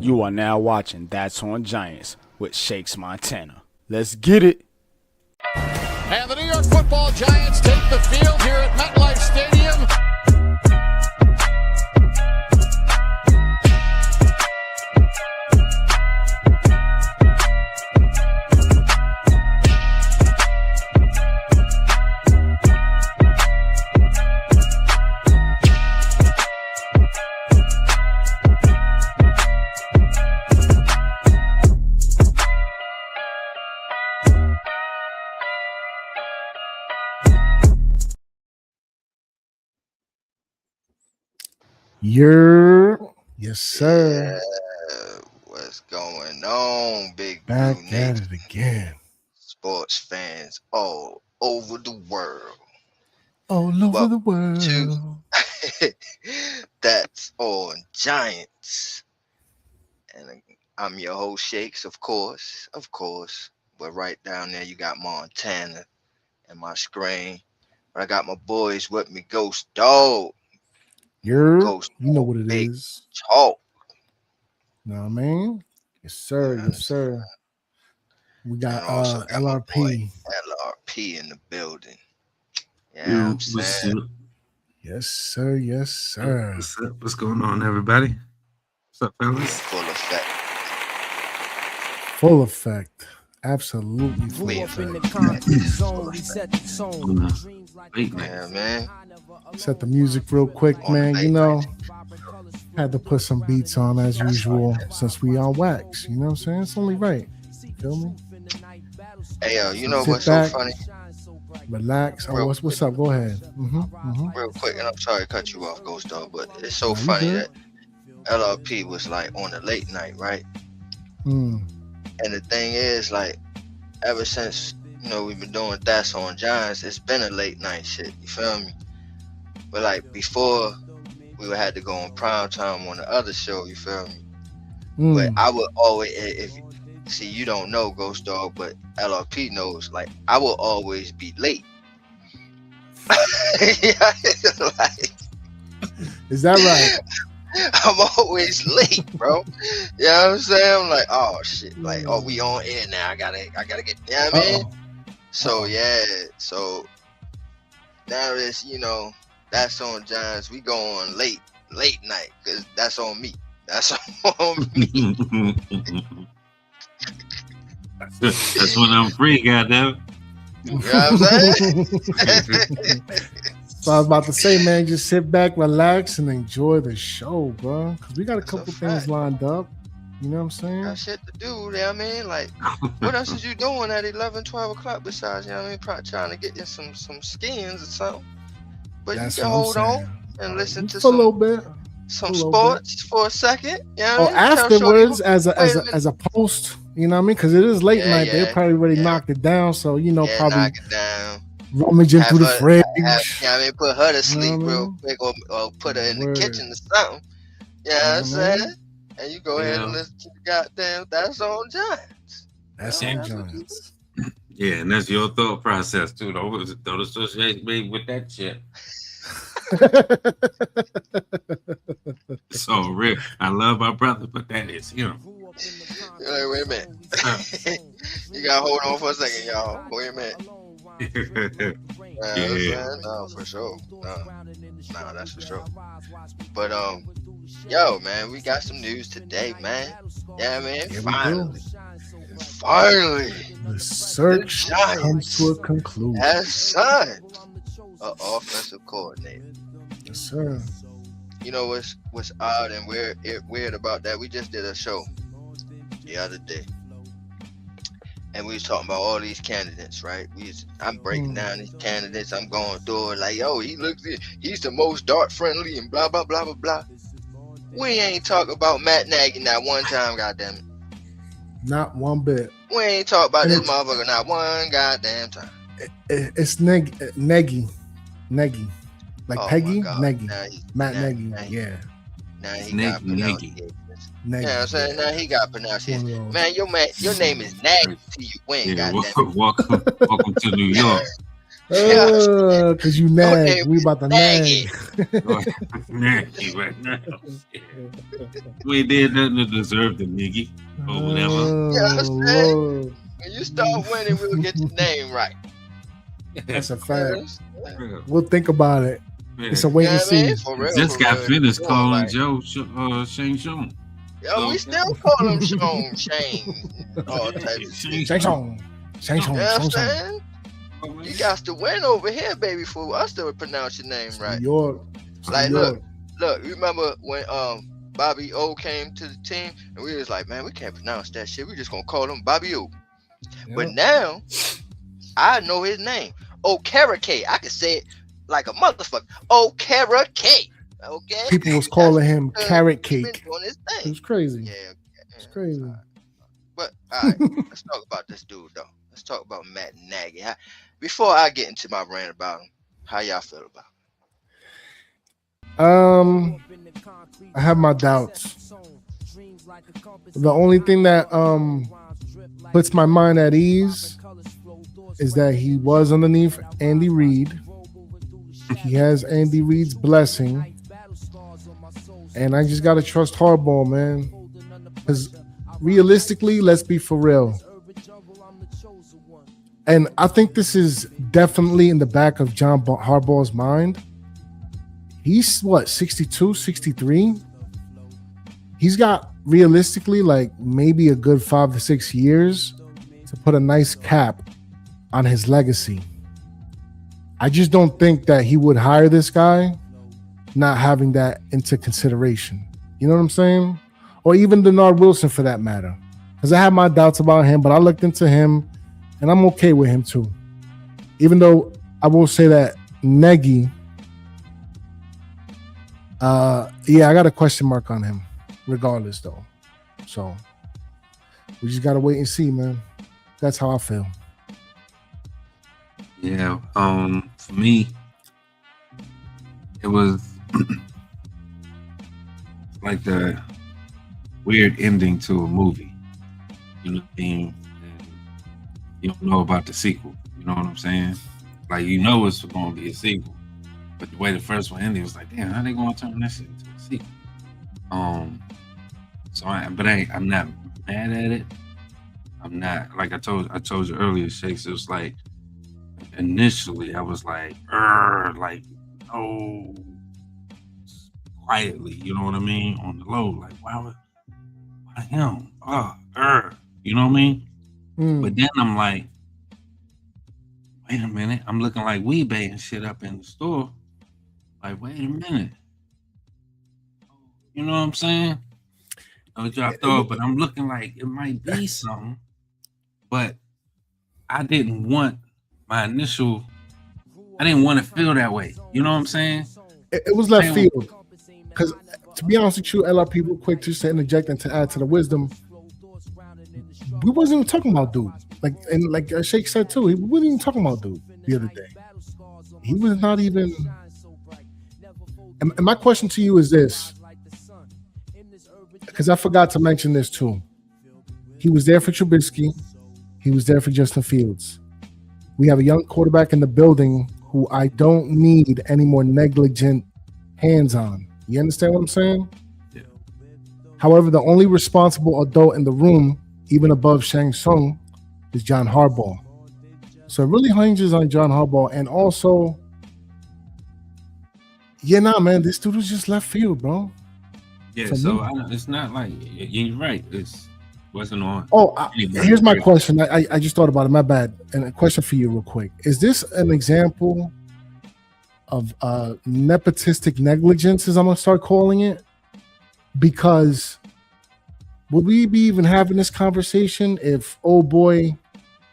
You are now watching That's on Giants with Shakes Montana. Let's get it. And the New York Football Giants take the field here at MetLife Stadium. Yes, sir. Yeah, what's going on, Big Back Blue at Nation? it again. Sports fans all over the world. All over Welcome the world. That's on Giants. And I'm your host, Shakes, of course. But right down there, you got Montana and my screen. But I got my boys with me, Ghost Dog. Ghost You know Dog, what it Big is. Talk. Know what I mean? Yes, sir. Yeah, Yes, sir. We got and also got my boy LRP. LRP in the building. Yeah, I'm saying. Yes, sir. Yes, sir. What's up? What's going on, everybody? What's up, fellas? Full effect. Full effect. Absolutely full Wait effect. in the concrete zone, we set the Yeah, man. Set the music real quick, man. You know, had to put some beats on as usual since we on wax. You know what I'm saying? It's only right. Feel me? Hey, you know Sit what's back, so funny? Relax. Oh, what's up? Go ahead. Real quick, and I'm sorry to cut you off, Ghost Dog, but it's so No, you funny good. that LRP was like on a late night, right? Mm. And the thing is, like, ever since, we've been doing That's on Giants, it's been a late night shit, you feel me? But like before, we would have to go on prime time on the other show, you feel me? But I would always, see, you don't know, Ghost Dog, but LRP knows, like, I will always be late. Like, Is that right? I'm always late, bro. You know what I'm saying? I'm like, oh shit, like, oh, we on air now. I gotta get, you know what I mean? So yeah, so now this, That's on Giants. We go on late night, cause that's on me. That's on me. That's when I'm free, goddamn. You know what I'm saying? So I was about to say, man, just sit back, relax, and enjoy the show, bro. Because we got a couple things lined up. You know what I'm saying? Got shit to do, you know what I mean? Like, what else is you doing at 11, 12 o'clock besides, you know what I mean? Probably trying to get you some skins or something. But That's you can what I'm hold saying. on and listen to For a little bit. some sports for a second. You know what I mean? Afterwards, as a post, you know what I mean? Because it is late night. Yeah, They probably already knocked it down. So, probably knock it down. rummaging through the fridge. Put her to sleep real quick or put her in the kitchen or something. You know what I'm saying? And you go ahead and listen to the goddamn That's on Giants. That's on Giants. Yeah, and that's your thought process too. Don't associate me with that shit. So real. I love my brother, but that is him. You're like, wait a minute. You gotta hold on for a second, y'all. Wait a minute. No, for sure. No, that's for sure. But yo, man, we got some news today, man. Yeah, man. Finally, the search comes to a conclusion. Has signed an offensive coordinator. Yes, sir. You know what's odd and weird about that? We just did a show the other day, and we was talking about all these candidates, right? I'm breaking down these candidates. I'm going through it like, yo, he's the most dart friendly and blah blah blah blah blah. We ain't talk about Matt Nagy not one time, goddamn it. Not one bit. We ain't talk about this motherfucker not one goddamn time. It's Nagy. Like Peggy, Nagy. Matt Nagy. Yeah. Now he got pronunciation. Nagy. Yeah, I'm saying now he got pronunciation. Man, your name is Nagy till you win, goddamn. Welcome to New York. Cause you nag. Okay, We about to Nagy. Nasty right now. We did nothing to deserve the nigga or whatever. You know what I'm Oh, saying? Lord. When you start winning, we'll get your name right. That's a You know what fact. I'm saying? We'll think about it. It's a wait You know and what I mean? see. For real. Just for got real. finished Doing calling right. Joe Shane Shone. Yeah, we still call him Sean Shane. All types of shit. Shang Chong. Shang Chong. You know what Shang I'm Chong. saying? You got to win over here, baby, for us to pronounce your name right. New York. Like, New look, York. you remember when Bobby O came to the team, and we was like, man, we can't pronounce that shit. We just gonna call him Bobby O. But now, I know his name. Okereke. I can say it like a motherfucker. Okereke. Okay. People was calling him carrot He been cake. doing his It thing. was crazy. Yeah. It's crazy. But all right, let's talk about this dude though. Let's talk about Matt Nagy. Before I get into my rant about him, how y'all feel about him? I have my doubts. The only thing that puts my mind at ease is that he was underneath Andy Reid. He has Andy Reid's blessing. And I just gotta trust Harbaugh, man. Because realistically, let's be for real. And I think this is definitely in the back of John Harbaugh's mind. He's what, 62, 63? He's got realistically like maybe a good 5 to 6 years to put a nice cap on his legacy. I just don't think that he would hire this guy not having that into consideration. You know what I'm saying? Or even Denard Wilson for that matter. Because I have my doubts about him, but I looked into him and I'm okay with him too. Even though I will say that Nagy, I got a question mark on him regardless though. So we just got to wait and see, man. That's how I feel. Yeah. For me, it was like the weird ending to a movie. You know what I mean? And you don't know about the sequel. You know what I'm saying? Like, you know it's going to be a sequel. But the way the first one ended was like, damn, how they going to turn this shit into a sequel? I'm not mad at it. I'm not, like I told you earlier, Shakes, it was like, initially I was like, no, quietly, you know what I mean? On the low, like, why him? You know what I mean? But then I'm like, wait a minute, I'm looking like Weebay and shit up in the store. Like, wait a minute. You know what I'm saying? I dropped off, but I'm looking like it might be something. But I didn't want to feel that way. You know what I'm saying? It was left field. Because to be honest with you, LRP, real quick, just to interject and to add to the wisdom, we wasn't even talking about dude. Like Shake said too, we wasn't even talking about dude the other day. He was not even. And my question to you is this, because I forgot to mention this too. He was there for Trubisky. He was there for Justin Fields. We have a young quarterback in the building who I don't need any more negligent hands on. You understand what I'm saying? Yeah. However, the only responsible adult in the room, even above Shang Tsung, is John Harbaugh. So it really hinges on John Harbaugh. And also, man, this dude was just left field, bro. Yeah, so it's not like, you're right. It wasn't on. Here's my question. I just thought about it. My bad. And a question for you real quick. Is this an example of nepotistic negligence, as I'm going to start calling it? Because would we be even having this conversation if old boy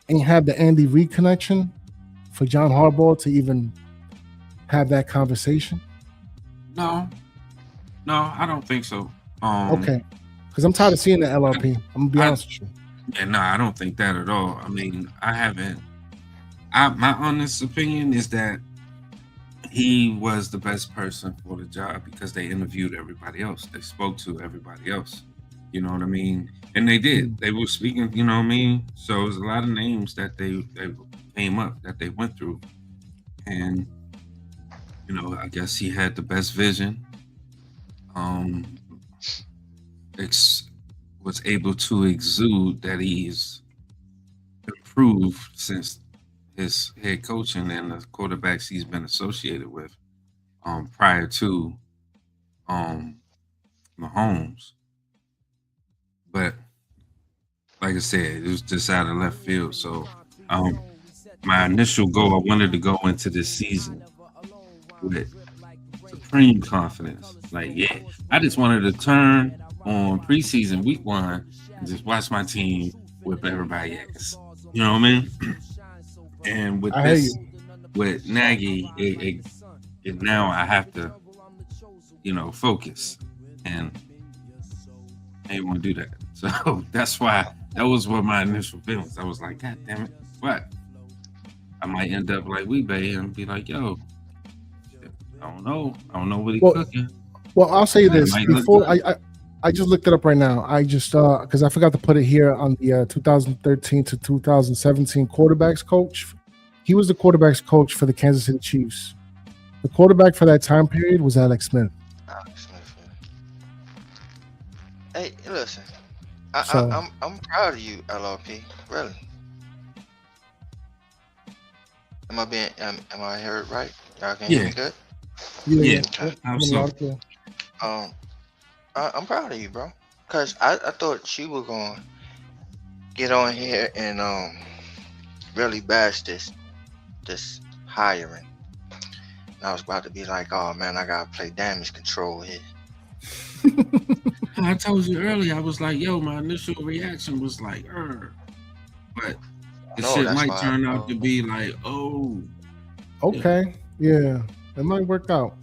ain't have the Andy Reid connection for John Harbaugh to even have that conversation? No, I don't think so. Okay. Because I'm tired of seeing the LRP. I'm going to be honest with you. Yeah, no, I don't think that at all. I mean, my honest opinion is that he was the best person for the job because they interviewed everybody else. They spoke to everybody else. You know what I mean? And they did. They were speaking, you know what I mean? So there's a lot of names that they came up, that they went through. and I guess he had the best vision. Was able to exude that he's improved since his head coaching and the quarterbacks he's been associated with prior to Mahomes. But like I said, it was just out of left field. So my initial goal, I wanted to go into this season with supreme confidence. Like, yeah, I just wanted to turn on preseason week 1 and just watch my team whip everybody ass. You know what I mean? And with with Nagy, it now I have to, focus, and I didn't want to do that. So that's why that was what my initial feelings. I was like, God damn it, what? I might end up like Weebay and be like, yo, I don't know what he's cooking. Well, I'll say this before I just looked it up right now. I just because I forgot to put it here on the 2013 to 2017 quarterbacks coach. He was the quarterbacks coach for the Kansas City Chiefs. The quarterback for that time period was Alex Smith. Hey, listen, I'm proud of you, LRP. Really. Am I heard right? Y'all can hear me good? Yeah. Absolutely. I'm proud of you, bro. Cause I thought you were gonna get on here and really bash this hiring. And I was about to be like, oh man, I gotta play damage control here. I told you earlier, I was like, yo, my initial reaction was like, but the shit might turn out to be like, oh. Okay. Yeah. It might work out.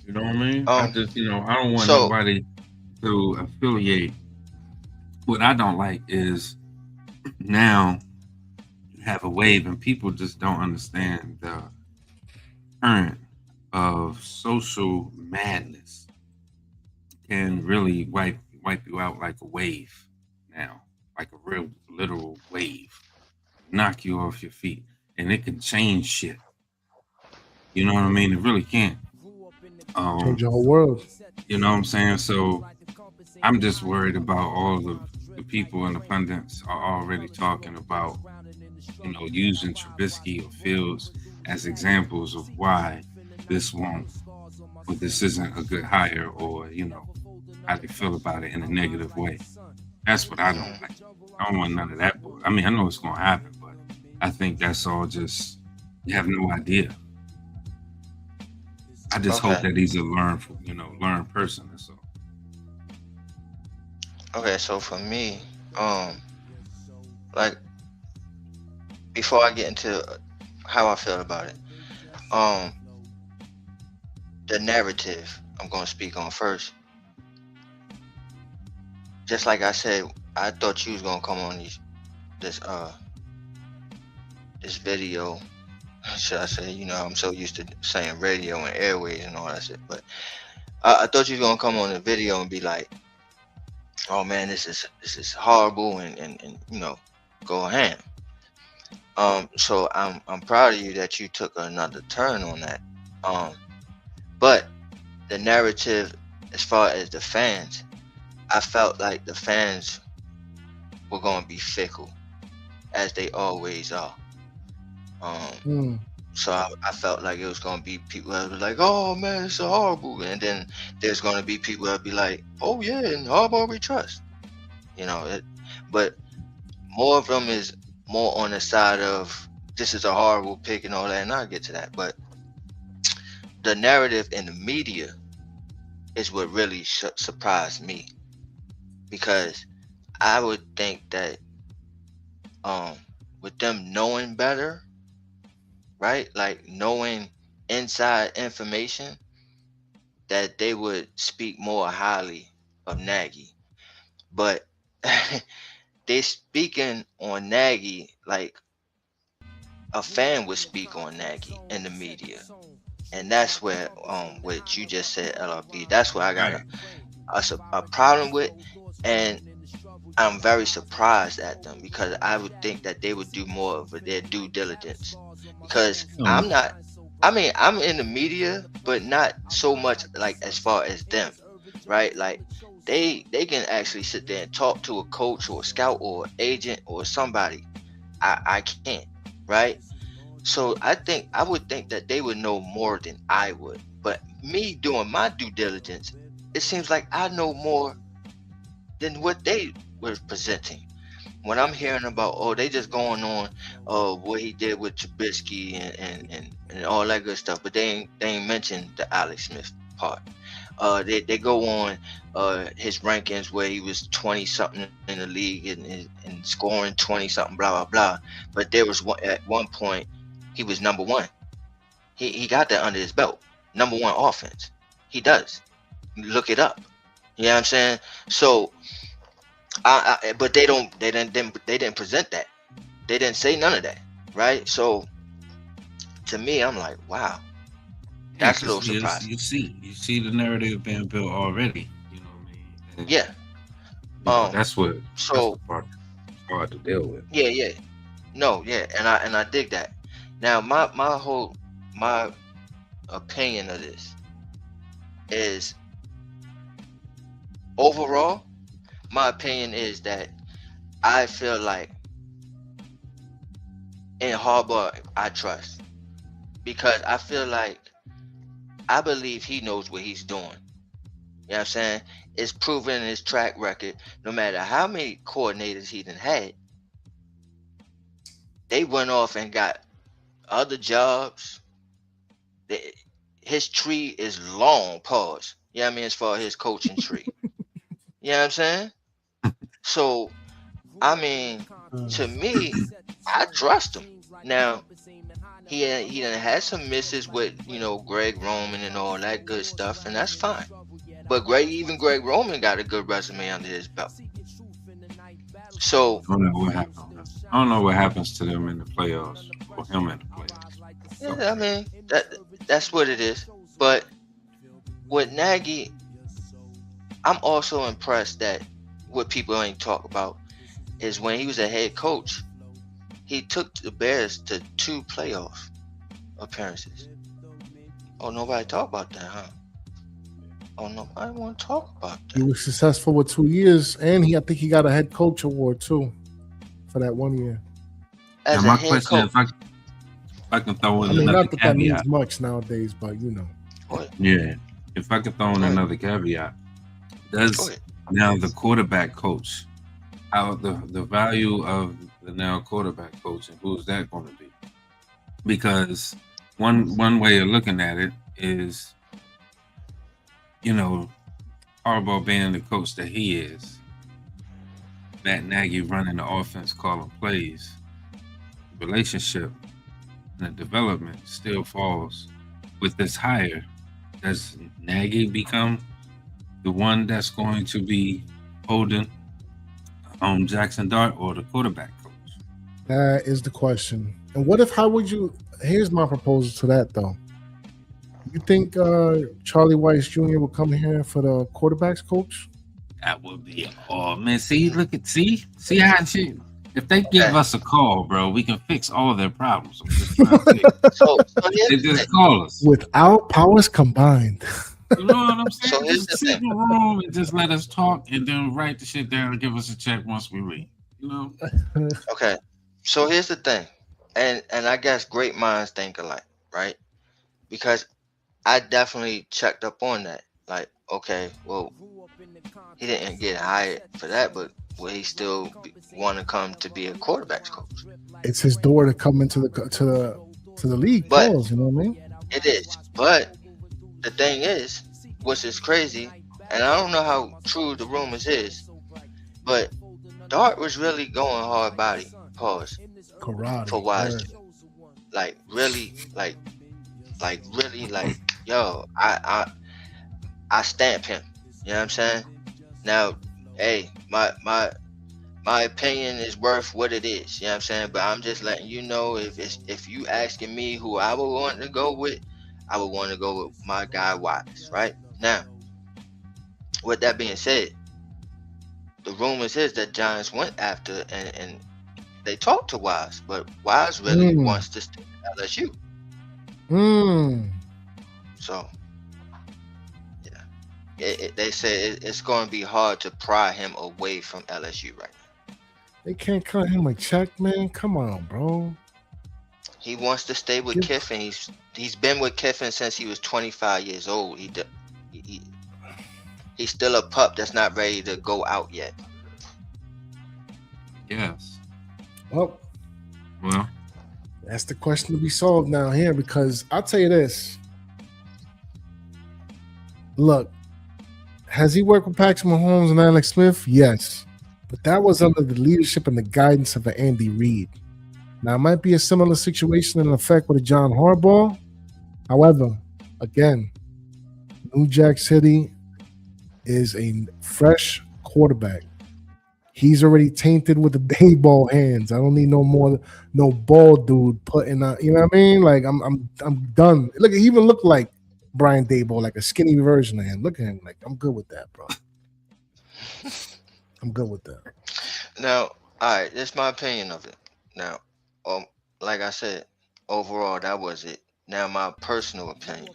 You know what I mean? I just, I don't want nobody to affiliate. What I don't like is now you have a wave and people just don't understand the current of social madness can really wipe you out like a wave now, like a real literal wave, knock you off your feet, and it can change shit. You know what I mean? It really can. Change your whole world. You know what I'm saying? So I'm just worried about all the people and the pundits are already talking about, using Trubisky or Fields as examples of why this won't, or this isn't a good hire, or, how they feel about it in a negative way. That's what I don't like. I don't want none of that. I mean, I know it's going to happen, but I think that's all just, you have no idea. I just hope that he's a learned person or so. Okay, so for me, like, before I get into how I feel about it, the narrative I'm going to speak on first. Just like I said, I thought you was going to come on this video. Should I say, I'm so used to saying radio and airways and all that shit, but I thought you was gonna come on the video and be like, oh man, this is horrible and go ham. So I'm proud of you that you took another turn on that. But the narrative as far as the fans, I felt like the fans were gonna be fickle, as they always are. So I felt like it was gonna be people that were like, "Oh man, it's so horrible," and then there's gonna be people that be like, "Oh yeah, and Harbaugh we trust," But more of them is more on the side of this is a horrible pick and all that, and I'll get to that. But the narrative in the media is what really surprised me, because I would think that with them knowing better, right? Like knowing inside information, that they would speak more highly of Nagy. But they speaking on Nagy like a fan would speak on Nagy in the media. And that's where what you just said, LRB, that's where I got a problem with. And I'm very surprised at them because I would think that they would do more of their due diligence. Because I'm not. I mean, I'm in the media, but not so much like as far as them, right? Like they can actually sit there and talk to a coach or a scout or agent or somebody. I can't, right? So I would think that they would know more than I would. But me doing my due diligence, it seems like I know more than what they were presenting. When I'm hearing about, oh, they just going on what he did with Trubisky and all that good stuff, but they ain't mentioned the Alex Smith part. They go on his rankings where he was 20 something in the league and scoring 20 something, blah blah blah. But there was at one point he was number one. He got that under his belt. Number one offense. He does. Look it up. You know what I'm saying? So but they didn't present that. They didn't say none of that, right? So to me, I'm like, wow, Yeah, that's a little because surprising. you see the narrative being built already. You know what I mean? And, Yeah. you know, Um. that's the So part that's hard to deal with. yeah, yeah. No, yeah, and I dig that. Now my opinion of this is overall, my opinion is that I feel like in Harbaugh I trust because I feel like I believe he knows what he's doing. You know what I'm saying? It's proven in his track record, no matter how many coordinators he done had, they went off and got other jobs. They, his tree is long, pause. You know what I mean? As far as his coaching tree. You know what I'm saying? So, I mean, to me, I trust him. Now, he done had some misses with, Greg Roman and all that good stuff, and that's fine. But Greg Roman got a good resume under his belt. So, I don't know what happens. I don't know what happens to them in the playoffs or him in the playoffs. yeah, I mean, that's what it is. But with Nagy, I'm also impressed that what people ain't talk about is when he was a head coach, he took the Bears to 2 playoff appearances. Oh, nobody talk about that, huh? Oh, nobody want to talk about He that. was successful with 2 years, and I think he got a head coach award too for that 1 year. As Now a my head question, coach, if I can throw in I mean, another not that that means caveat, much nowadays, but go yeah, if I could throw in Go ahead. another caveat, Go does ahead. now the quarterback coach, how the value of the now quarterback coach and who's that going to be? Because one way of looking at it is, you know, Harbaugh being the coach that he is, Matt Nagy running the offense, calling plays, the relationship and the development still falls with this hire. Does Nagy become the one that's going to be holding Jackson Dart or the quarterback coach? that is the question. And what if? How would you? Here's my proposal to that, though. You think Charlie Weiss Jr. will come here for the quarterbacks coach? That would be, oh man, see how shit. If they give us a call, bro, we can fix all of their problems. I'm just trying to say. So here's They the just thing. call us. With our powers combined. You know what I'm saying? So here's Just the sit in thing. the room and just let us talk and then write the shit down and give us a check once we read. You know? Okay. So here's the thing. And I guess great minds think alike, right? Because I definitely checked up on that. Like, okay, well, he didn't get hired for that, but will he still want to come to be a quarterbacks coach? It's his door to come into the league. But Pause, you know what I mean? it is. But the thing is, which is crazy, and I don't know how true the rumors is, but Dart was really going hard body, pause, Karate. for Wise. word. Like really, really, yo, I stamp him. You know what I'm saying? Now, hey, my opinion is worth what it is. You know what I'm saying? But I'm just letting you know, if you asking me who I would want to go with, I would want to go with my guy Wise. Right now, with that being said, the rumors is that Giants went after and they talked to Wise, but Wise really wants to stay at LSU. So yeah, they say it's going to be hard to pry him away from LSU right now. They can't cut him a check, man. Come on, bro. He wants to stay with Kiffin. He's been with Kiffin since he was 25 years old. He's still a pup that's not ready to go out yet. Yes. Well, that's the question to be solved now here, because I'll tell you this. Look, has he worked with Patrick Mahomes and Alex Smith? Yes. But that was under the leadership and the guidance of an Andy Reid. Now, it might be a similar situation in effect with a John Harbaugh. However, again, New Jack City is a fresh quarterback. He's already tainted with the baseball hands. I don't need no ball dude putting out. You know what I mean? Like I'm done. Look, he even looked like Brian Daboll, like a skinny version of him. Look at him. Like, I'm good with that, bro. I'm good with that. Now, all right, that's my opinion of it. Now, like I said, overall, that was it. Now, my personal opinion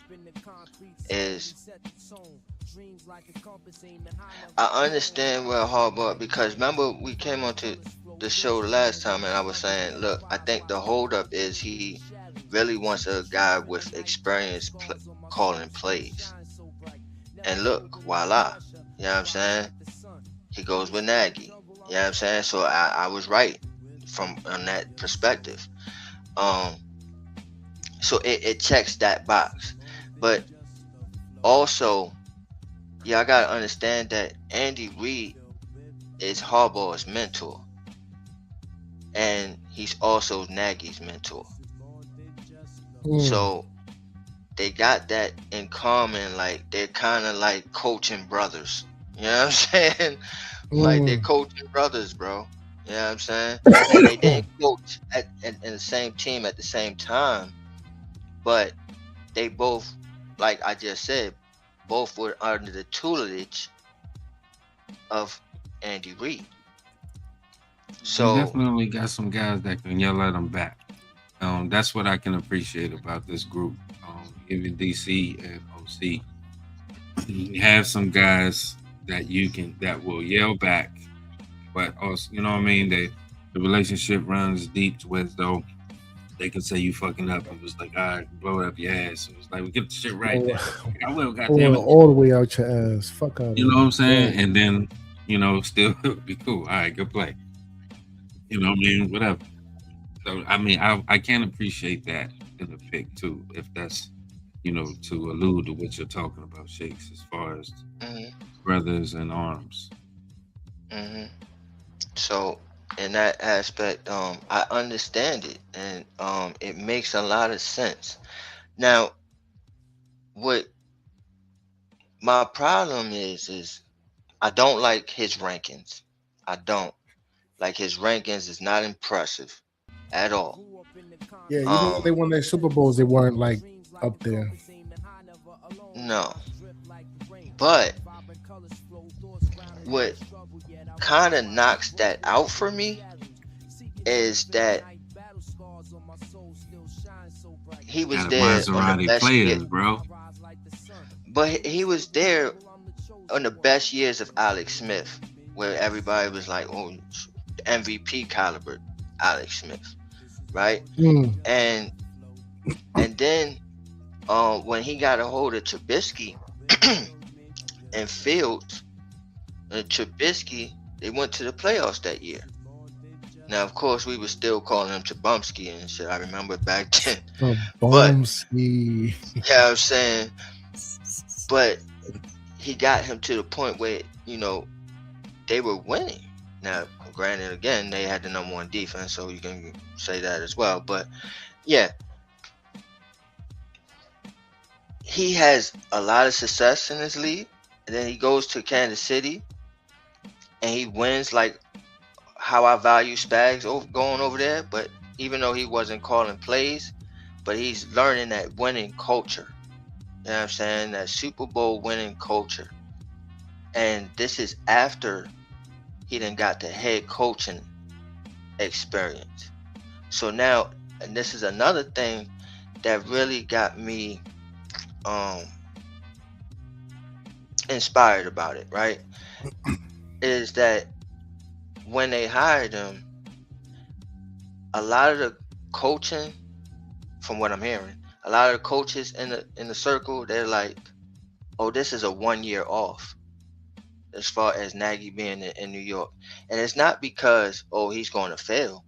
is I understand where Harbaugh, because remember we came onto the show last time and I was saying, look, I think the holdup is he really wants a guy with experience calling plays. And look, voila. You know what I'm saying? He goes with Nagy. You know what I'm saying? So I was right on that perspective. So it checks that box. But also, I gotta understand that Andy Reid is Harbaugh's mentor. And he's also Nagy's mentor. So they got that in common, like they're kind of like coaching brothers. You know what I'm saying? Like they're coaching brothers, bro. You know what I'm saying? And they didn't coach in the same team at the same time, but they both, like I just said, both were under the tutelage of Andy Reid. So you definitely got some guys that can yell at them back. That's what I can appreciate about this group. Even DC and OC, you have some guys that will yell back, but also, you know what I mean, the relationship runs deep to where though they can say you fucking up and was like, all right, blow it up your ass. So it's like, we get the shit right there. I will, goddamn it. All the way out your ass. Fuck out. You know what I'm saying? And then, still be cool. All right, good play. You know what I mean? Whatever. So, I mean, I can appreciate that in the pick, too, if that's, to allude to what you're talking about, Shakes, as far as brothers in arms. So, in that aspect, I understand it, and it makes a lot of sense. Now, what my problem is I don't like his rankings. I don't. Like, his rankings is not impressive at all. Yeah, when they won their Super Bowls, they weren't like up there. No. But what kind of knocks that out for me is that he was there on the best years, bro. But he was there on the best years of Alex Smith, where everybody was like, oh, MVP caliber Alex Smith, right? And then when he got a hold of Trubisky and Fields, and Trubisky, they went to the playoffs that year. Now, of course, we were still calling him Trubumsky and shit. I remember back then. Trubumsky. Yeah, I'm saying. But he got him to the point where, they were winning. Now, granted, again, they had the number one defense, so you can say that as well. But, yeah. He has a lot of success in this league. And then he goes to Kansas City. And he wins like how I value Spags going over there. But even though he wasn't calling plays, but he's learning that winning culture. You know what I'm saying? That Super Bowl winning culture. And this is after he done got the head coaching experience. So now, and this is another thing that really got me inspired about it, right? Is that when they hired him, a lot of the coaching, from what I'm hearing, a lot of the coaches in the circle, they're like, oh, this is a 1 year off as far as Nagy being in New York. And it's not because, oh, he's going to fail,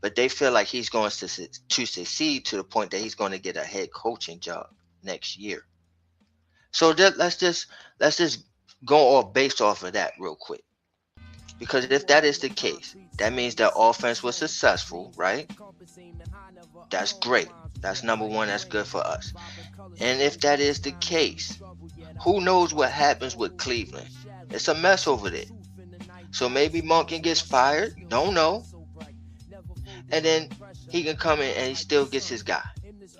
but they feel like he's going to succeed to the point that he's going to get a head coaching job next year. So let's just go off based off of that real quick. Because if that is the case, that means the offense was successful, right? That's great. That's number one. That's good for us. And if that is the case, who knows what happens with Cleveland? It's a mess over there. So maybe Monken gets fired. Don't know. And then he can come in and he still gets his guy,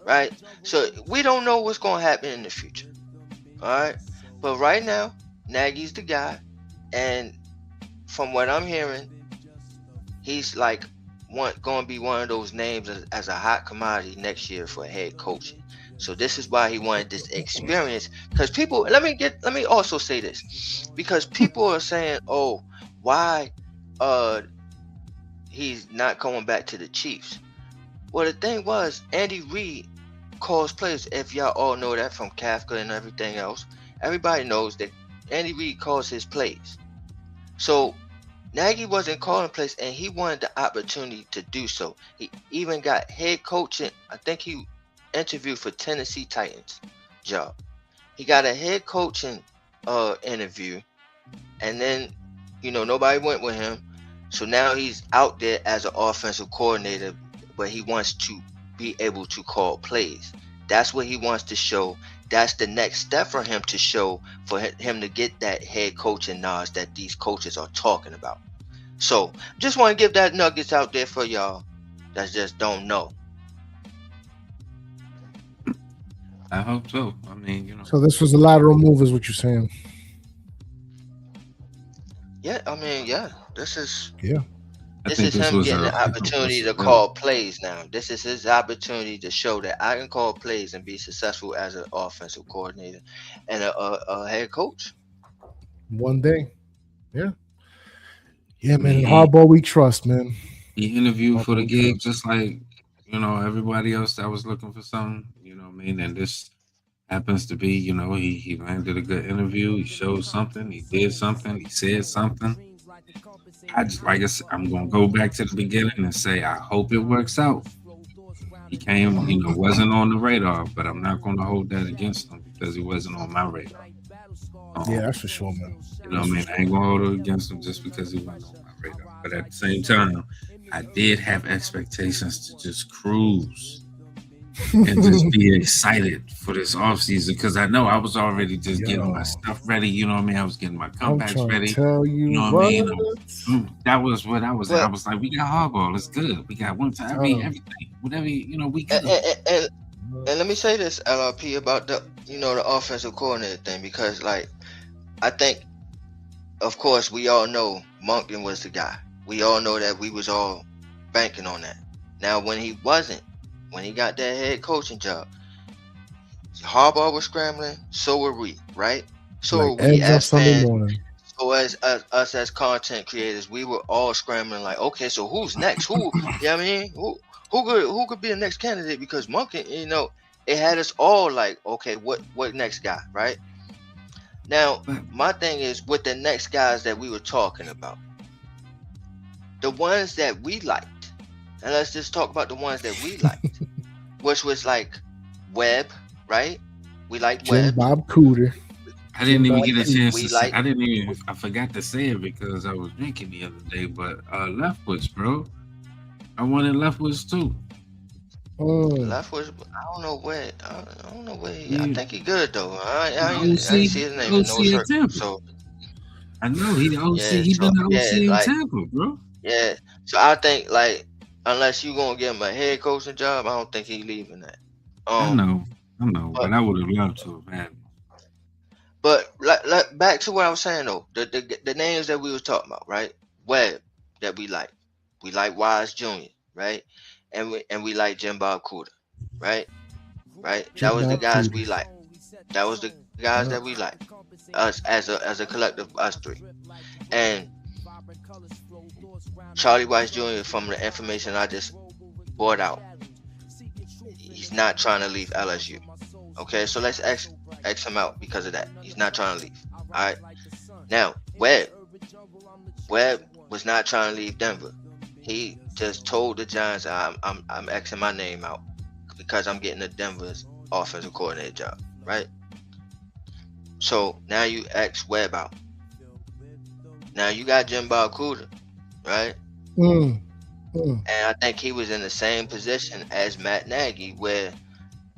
right? So we don't know what's going to happen in the future. All right. But right now, Nagy's the guy. And from what I'm hearing, he's like going to be one of those names as a hot commodity next year for head coaching. So this is why he wanted this experience. Because people, let me also say this, because people are saying, oh, why he's not going back to the Chiefs. Well, the thing was, Andy Reid calls plays. If y'all all know that from Kafka and everything else, everybody knows that Andy Reid calls his plays. So Nagy wasn't calling plays, and he wanted the opportunity to do so. He even got head coaching. I think he interviewed for Tennessee Titans job. He got a head coaching interview, and then nobody went with him. So now he's out there as an offensive coordinator, but he wants to be able to call plays. That's what he wants to show. That's the next step for him to show, for him to get that head coaching knowledge that these coaches are talking about. So just want to give that nuggets out there for y'all that just don't know. I hope so. I mean, So this was a lateral move, is what you're saying? Yeah, I mean, yeah. This is him getting the opportunity to call plays now. This is his opportunity to show that I can call plays and be successful as an offensive coordinator and a head coach. One day. Yeah, man. Harbaugh, we trust, man. He interviewed for the gig just like, everybody else that was looking for something, and this happens to be, he landed a good interview. He showed something. He did something. He said something. I'm going to go back to the beginning and say, I hope it works out. He came, wasn't on the radar, but I'm not going to hold that against him because he wasn't on my radar. Yeah, that's for sure, man. I ain't going to hold it against him just because he wasn't on my radar. But at the same time, I did have expectations to just cruise and just be excited for this offseason because I know I was already just getting my stuff ready. I was getting my comebacks ready. Tell you what? I mean? That was what I was. I was like, we got Harbaugh. It's good. We got one time. Everything. Whatever, we good. And let me say this, LRP, about the offensive coordinator thing, because I think, of course, we all know Monken was the guy. We all know that. We was all banking on that. Now, when he got that head coaching job, Harbaugh was scrambling, so were we, right? So were we as fans. So as us as content creators, we were all scrambling like, okay, so who's next? Who could be the next candidate? Because Monken, it had us all like, okay, what next guy, right? Now, my thing is with the next guys that we were talking about, the ones that we liked, and let's just talk about the ones that we liked, which was like Webb, right? We liked Webb. Bob Cooter. I didn't even get a chance to say. I forgot to say it because I was drinking the other day. But Leftwich, bro, I wanted Leftwich too. Leftwich, I don't know where. I think he good though. I didn't see his name in no circle. So I know he the OC. He been the OC in Tampa, bro. Yeah. So I think unless you gonna give him a head coaching job, I don't think he leaving that. I know, but I would have loved to have had him. But back to what I was saying though, the names that we was talking about, right? Webb that we like. We like Wise Jr., right? And we like Jim Bob Cooter, right? Right? Jim That was the Bob guys we Cooter. like. That was the guys that we like. Us as a collective, us three. And Charlie Wise Jr., from the information I just brought out, he's not trying to leave LSU. Okay, so let's X him out because of that. He's not trying to leave. All right. Now, Webb was not trying to leave Denver. He just told the Giants, I'm Xing my name out because I'm getting the Denver's offensive coordinator job, right? So now you X Webb out. Now you got Jim Bob Cooter, right? Mm. And I think he was in the same position as Matt Nagy, where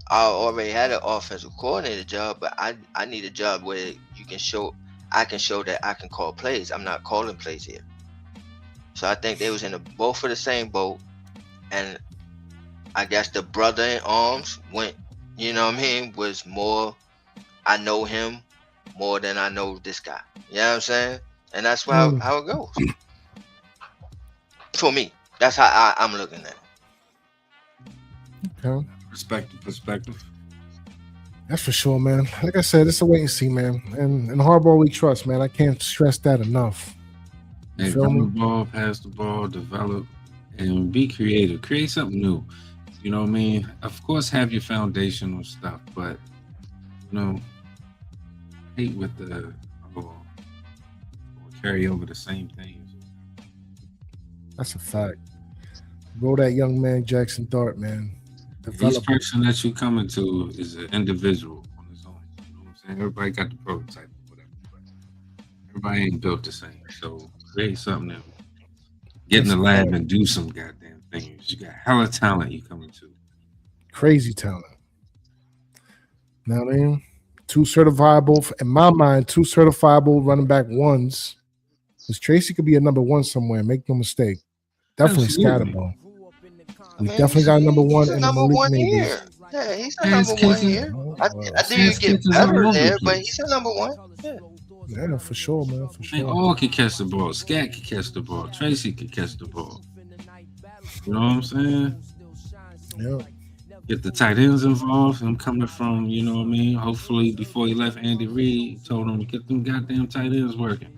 I already had an offensive coordinator job, but I need a job where I can show that I can call plays. I'm not calling plays here. So I think they was in both of the same boat, and I guess the brother in arms went, you know what I mean, was more, I know him more than I know this guy. You know what I'm saying? And that's how it goes. For me, that's how I'm looking at it. Okay. Perspective. That's for sure, man. Like I said, it's a wait and see, man. And Harbaugh we trust, man. I can't stress that enough. Hey, run the ball, pass the ball, develop, and be creative. Create something new. You know what I mean? Of course, have your foundational stuff, but hate with the carry over the same things. That's a fact. Grow that young man, Jackson Dart, man. Each person that you come into is an individual on his own. You know what I'm saying? Everybody got the prototype or whatever, but everybody ain't built the same. So create something new. Get in the lab and do some goddamn things. You got hella talent you coming to. Crazy talent. Now then, two certifiable, in my mind, two certifiable running back ones. Because Tracy could be a number one somewhere. Make no mistake. Definitely Scatterball. We definitely got a number one in the Malik Neighbors. Yeah, he's a number one here. I think you get better there, but he's a number one. Yeah, for sure, man. For sure. They all can catch the ball. Scat can catch the ball. Tracy can catch the ball. You know what I'm saying? Yeah. Get the tight ends involved. I'm coming from, you know what I mean? Hopefully, before he left, Andy Reid told him to get them goddamn tight ends working.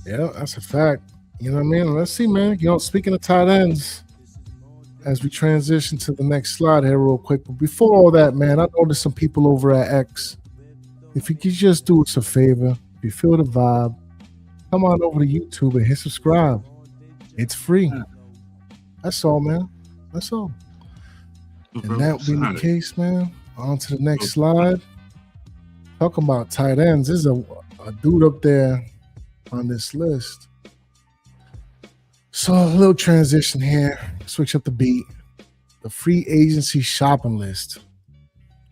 Yeah, that's a fact. You know what I mean? Let's see, man. You know, speaking of tight ends, as we transition to the next slide here real quick. But before all that, man, I know there's some people over at X. If you could just do us a favor, if you feel the vibe, come on over to YouTube and hit subscribe. It's free. That's all, man. That's all. And that being the case, man, on to the next slide. Talking about tight ends. There's a dude up there on this list. So a little transition here. Switch up the beat. The free agency shopping list.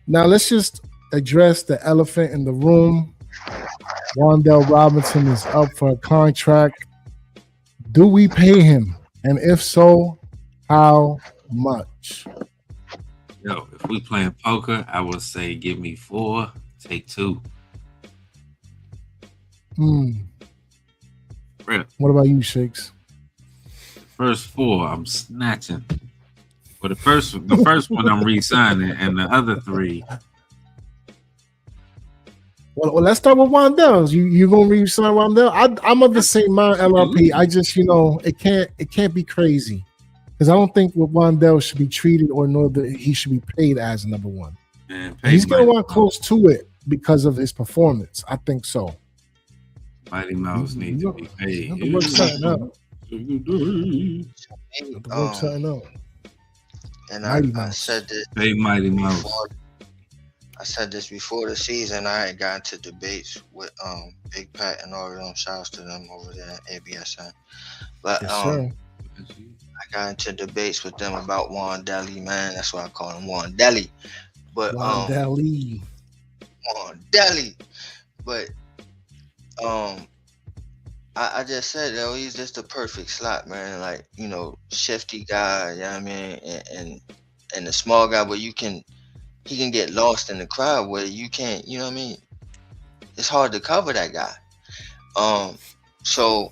Now let's just address the elephant in the room. Wan'Dale Robinson is up for a contract. Do we pay him? And if so, how much? Yo, if we playing poker, I would say give me 4, take 2. What about you, Shakes? First 4, I'm snatching. But the first one I'm re-signing, and the other 3. Well, let's start with Wan'Dale. You gonna re-sign Wan'Dale? I'm of the same mind, LRP. I just, it can't be crazy because I don't think Wan'Dale should be treated or nor that he should be paid as a number one. Man, he's gonna want close to it because of his performance. I think so. Mighty Mouse need to be paid. Have to work something out. And I said this. Hey, Mighty Mouse. I said this before the season. I had gotten to debates with Big Pat and all of them. Shouts to them over there at ABSN. But I got into debates with them about Wan'Dale, man. That's why I call him Wan'Dale. But Wan'Dale. But I just said, he's just the perfect slot, man. Like, shifty guy, you know what I mean? And the small guy where he can get lost in the crowd where you can't, you know what I mean? It's hard to cover that guy. So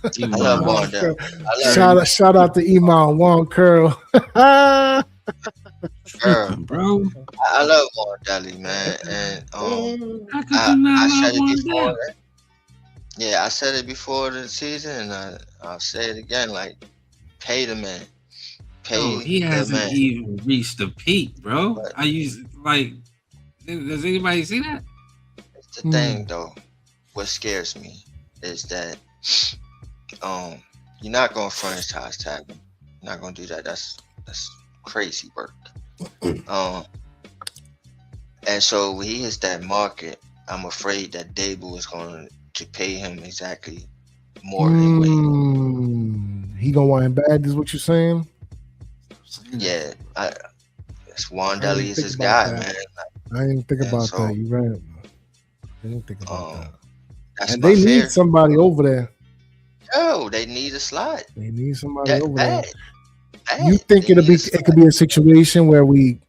I love Wanda. Shout out to Iman Juan Curl. Girl, bro. I love Wanda, man, and How could you not I love said it one before. down? Yeah, I said it before the season, and I'll say it again. Like, pay the man. Pay He the hasn't man. even reached the peak, bro. But- I use like. Does anybody see that? It's the thing, though. What scares me is that you're not gonna franchise tag him. You're not gonna do that. That's crazy work. And so when he hits that market, I'm afraid that Dable is going to pay him exactly more than what He gonna want him bad, is what you're saying? yeah. Wandelli is think his about guy, that. man. I didn't think And about so- that. You're right. I didn't think about that. That's And my they fear. need somebody over there. Yo, they need a slot. They need somebody That over bad. there. Bad. You think They need a it could be a situation where we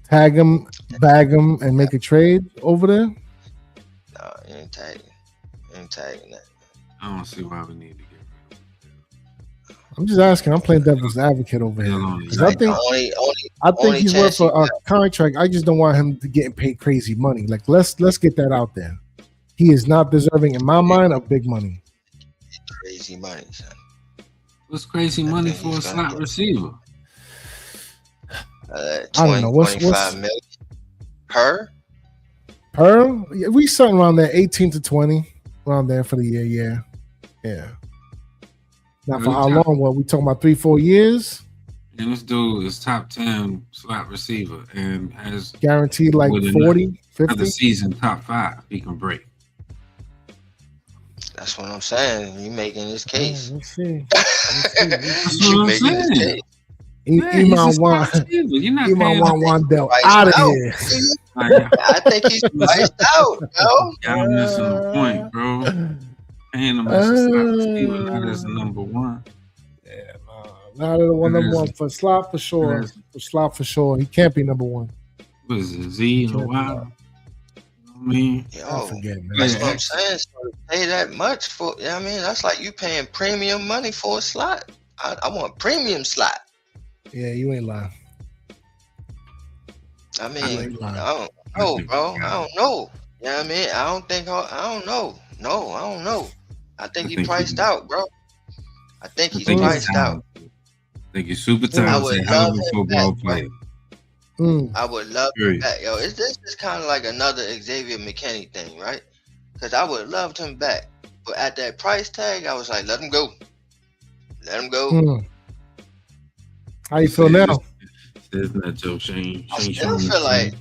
tag him, bag him, and make a trade over there? No, you ain't tagging. You ain't tagging that. I don't see why we need to get I'm just asking. I'm playing devil's advocate over here. 'Cause I Like, think the I think only he's chance worth a you contract. I just don't want him to get paid crazy money. Like let's get that out there. He is not deserving, in my mind, of big money. crazy money, son. What's crazy money think for a he's gonna slot get- receiver? don't know. What's 25 million per? Per we something around there, 18 to 20, around there for the year. Yeah. Now for how long? What we talking about? 3-4 years? And this dude is top 10 slot receiver and has Guaranteed like With 40, another 50. season top 5 he can break. That's what I'm saying. You making this case. Let's see. That's You what I'm making this saying. case. Yeah, he's a Iman slot receiver. You're not paying him. Wandell Right out of now. here. Like, I think he's priced out, yo. y'all missing the point, bro. Paying him as a slot receiver, not as a number one. Not the one number one for slot for sure. For slot for sure. He can't be number one. What is it, Z and a Y? I mean, I Yo, forget, man. that's what I'm saying. So to pay that much for, I mean, that's like you paying premium money for a slot. I want premium slot. Yeah, you ain't lying. I mean, ain't lying. I don't know, bro. I don't know. You know what I mean? I don't know. No, I don't know. I think he priced out, bro. I think he's priced out. I think he's super I would talented, hell of love a him football back, bro. player. I would love Period. that. Yo, this is kind of like another Xavier McKinney thing, right? Because I would have loved him back. But at that price tag, I was like, let him go. Let him go. How you feel now? Isn't that Joe Shane? I still feel like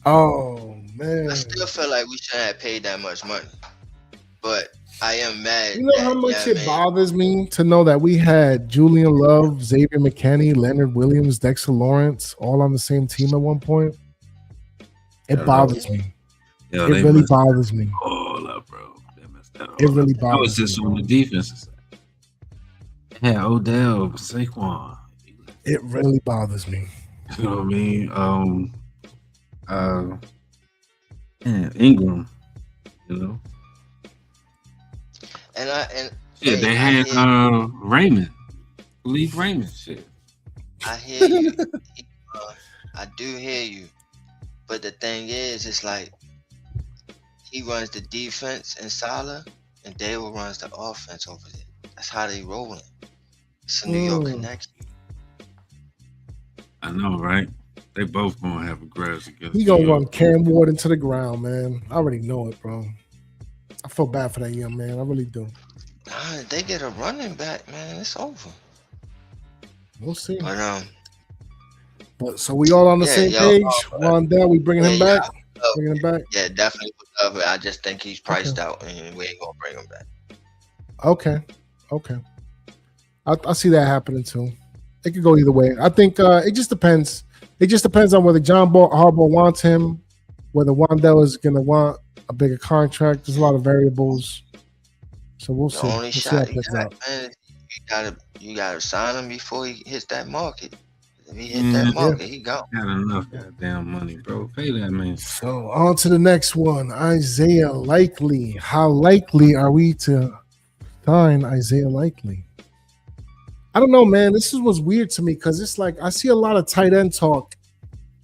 Oh man. we shouldn't have paid that much money. But I am mad. You know how much it bothers me to know that we had Julian Love, Xavier McKinney, Leonard Williams, Dexter Lawrence all on the same team at one point. It bothers me. Yo, It really bothers me. all up, bro. They messed that all It really up. I was bothers just me. on the defensive side. Yeah, Odell, Saquon. It really bothers me. You know what I mean? Ingram. You know. And Shit, they had Raymond. Believe Raymond shit. I hear you. I do hear you. But the thing is, it's like he runs the defense in Salah, and Dale runs the offense over there. That's how they rolling. It's a New York connection. I know, right? They both gonna have a grudge against He gonna New run York. Cam Ward into the ground, man. I already know it, bro. I feel bad for that young man. I really do. Nah, they get a running back, man. It's over. We'll see. But So we all on the same page. Wandell, we bringing him back. Bringing him back. Yeah, definitely would love it. I just think he's priced out, and we ain't gonna bring him back. Okay. I see that happening too. It could go either way. I think it just depends. It just depends on whether John Harbaugh wants him, whether Wandell is going to want a bigger contract. There's a lot of variables. So we'll see. The only We'll see how shot it he plays got, out. man, you gotta sign him before he hits that market. If he hit that market, he gone. Got enough goddamn money, bro. Pay that man. So on to the next one. Isaiah Likely. How likely are we to sign Isaiah Likely. I don't know, man. This is what's weird to me because it's like I see a lot of tight end talk,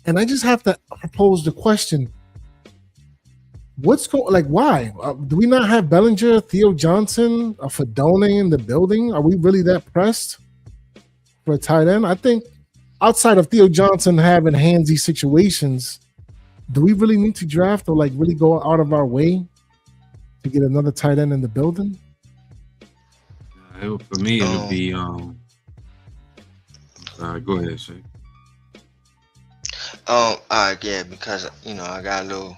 and I just have to propose the question: what's going? Like, why do we not have Bellinger, Theo Johnson, Fedone in the building? Are we really that pressed for a tight end? I think outside of Theo Johnson having handsy situations, do we really need to draft or like really go out of our way to get another tight end in the building? For me, it'll be go ahead, Shay. All right, yeah, because I got a little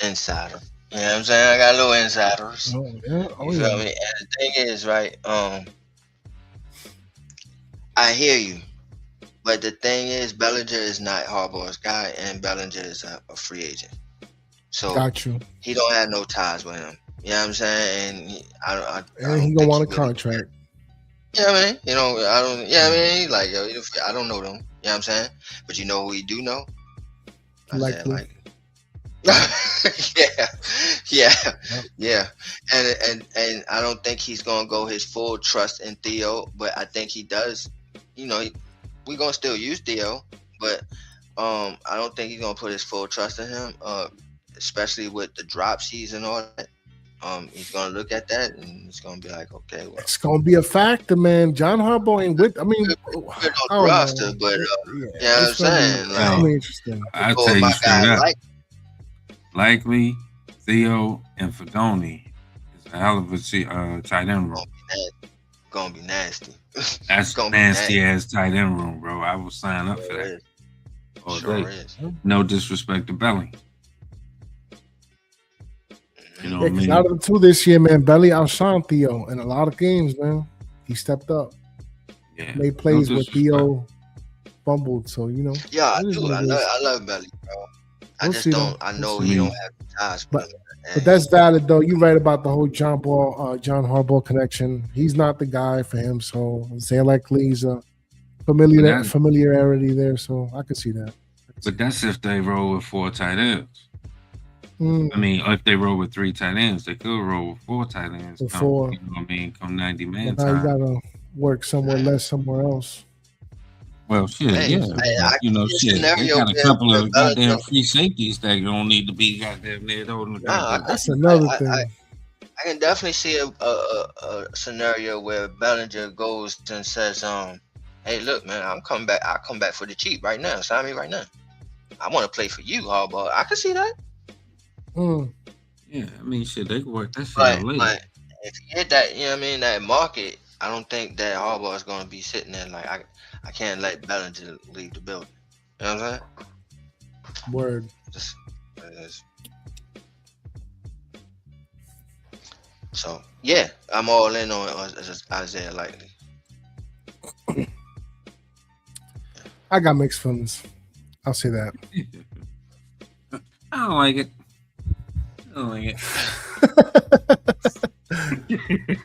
insider. You know what I'm saying? I got a little insiders. Oh yeah, You feel me? And the thing is, right? I hear you, but the thing is, Bellinger is not Harbaugh's guy, and Bellinger is a free agent. So got you. He don't have no ties with him. You know what I'm saying? And I don't he gonna want a contract. Yeah, I mean, I don't. Yeah, I mean, like, I don't know them. You know what I'm saying? But you know who he do know? Likely. yeah. And I don't think he's gonna go his full trust in Theo, but I think he does. We're gonna still use Theo, but I don't think he's gonna put his full trust in him, especially with the drop sheets and all that. He's gonna look at that and he's gonna be like, okay, well, it's gonna be a factor, man. John Harbaugh ain't with. I mean, we're on the roster, but you know what I'm saying? Like, interesting. I'll tell you straight up. Likely, Theo, and Fedone is a hell of a tight end room. Gonna be nasty. That's nasty ass tight end room, bro. I will sign up for that. Sure is. No disrespect to Belly. You know what I mean? Out of the two this year, man, Belly outshined Theo in a lot of games, man. He stepped up. Yeah. Made plays where Theo fumbled, so Yeah, I do. I love Belly, bro. I just don't. I know he don't have ties, but that's valid though. You're right about the whole John Harbaugh connection. He's not the guy for him, so Isaiah Likely's a familiarity there, so I could see that. But that's if they roll with 4 tight ends. I mean, if they roll with 3 tight ends, they could roll with 4 tight ends. You know what I mean? Come 90 man time. You gotta work somewhere less, somewhere else. Well, shit, yeah. Shit. They got a couple of goddamn free safeties that don't need to be goddamn there holding the goddamn. That's another thing. I can definitely see a scenario where Bellinger goes and says, "Hey, look, man, I'll come back for the cheap right now. Sign me right now. I want to play for you, Harbaugh." I can see that. Yeah, I mean, shit, they can work that shit out later. But if you hit that, that market, I don't think that Harbaugh is going to be sitting there like, I can't let Bellinger leave the building. You know what I'm saying? Word. So, yeah, I'm all in on Isaiah Likely. I got mixed feelings. I'll say that. I don't like it.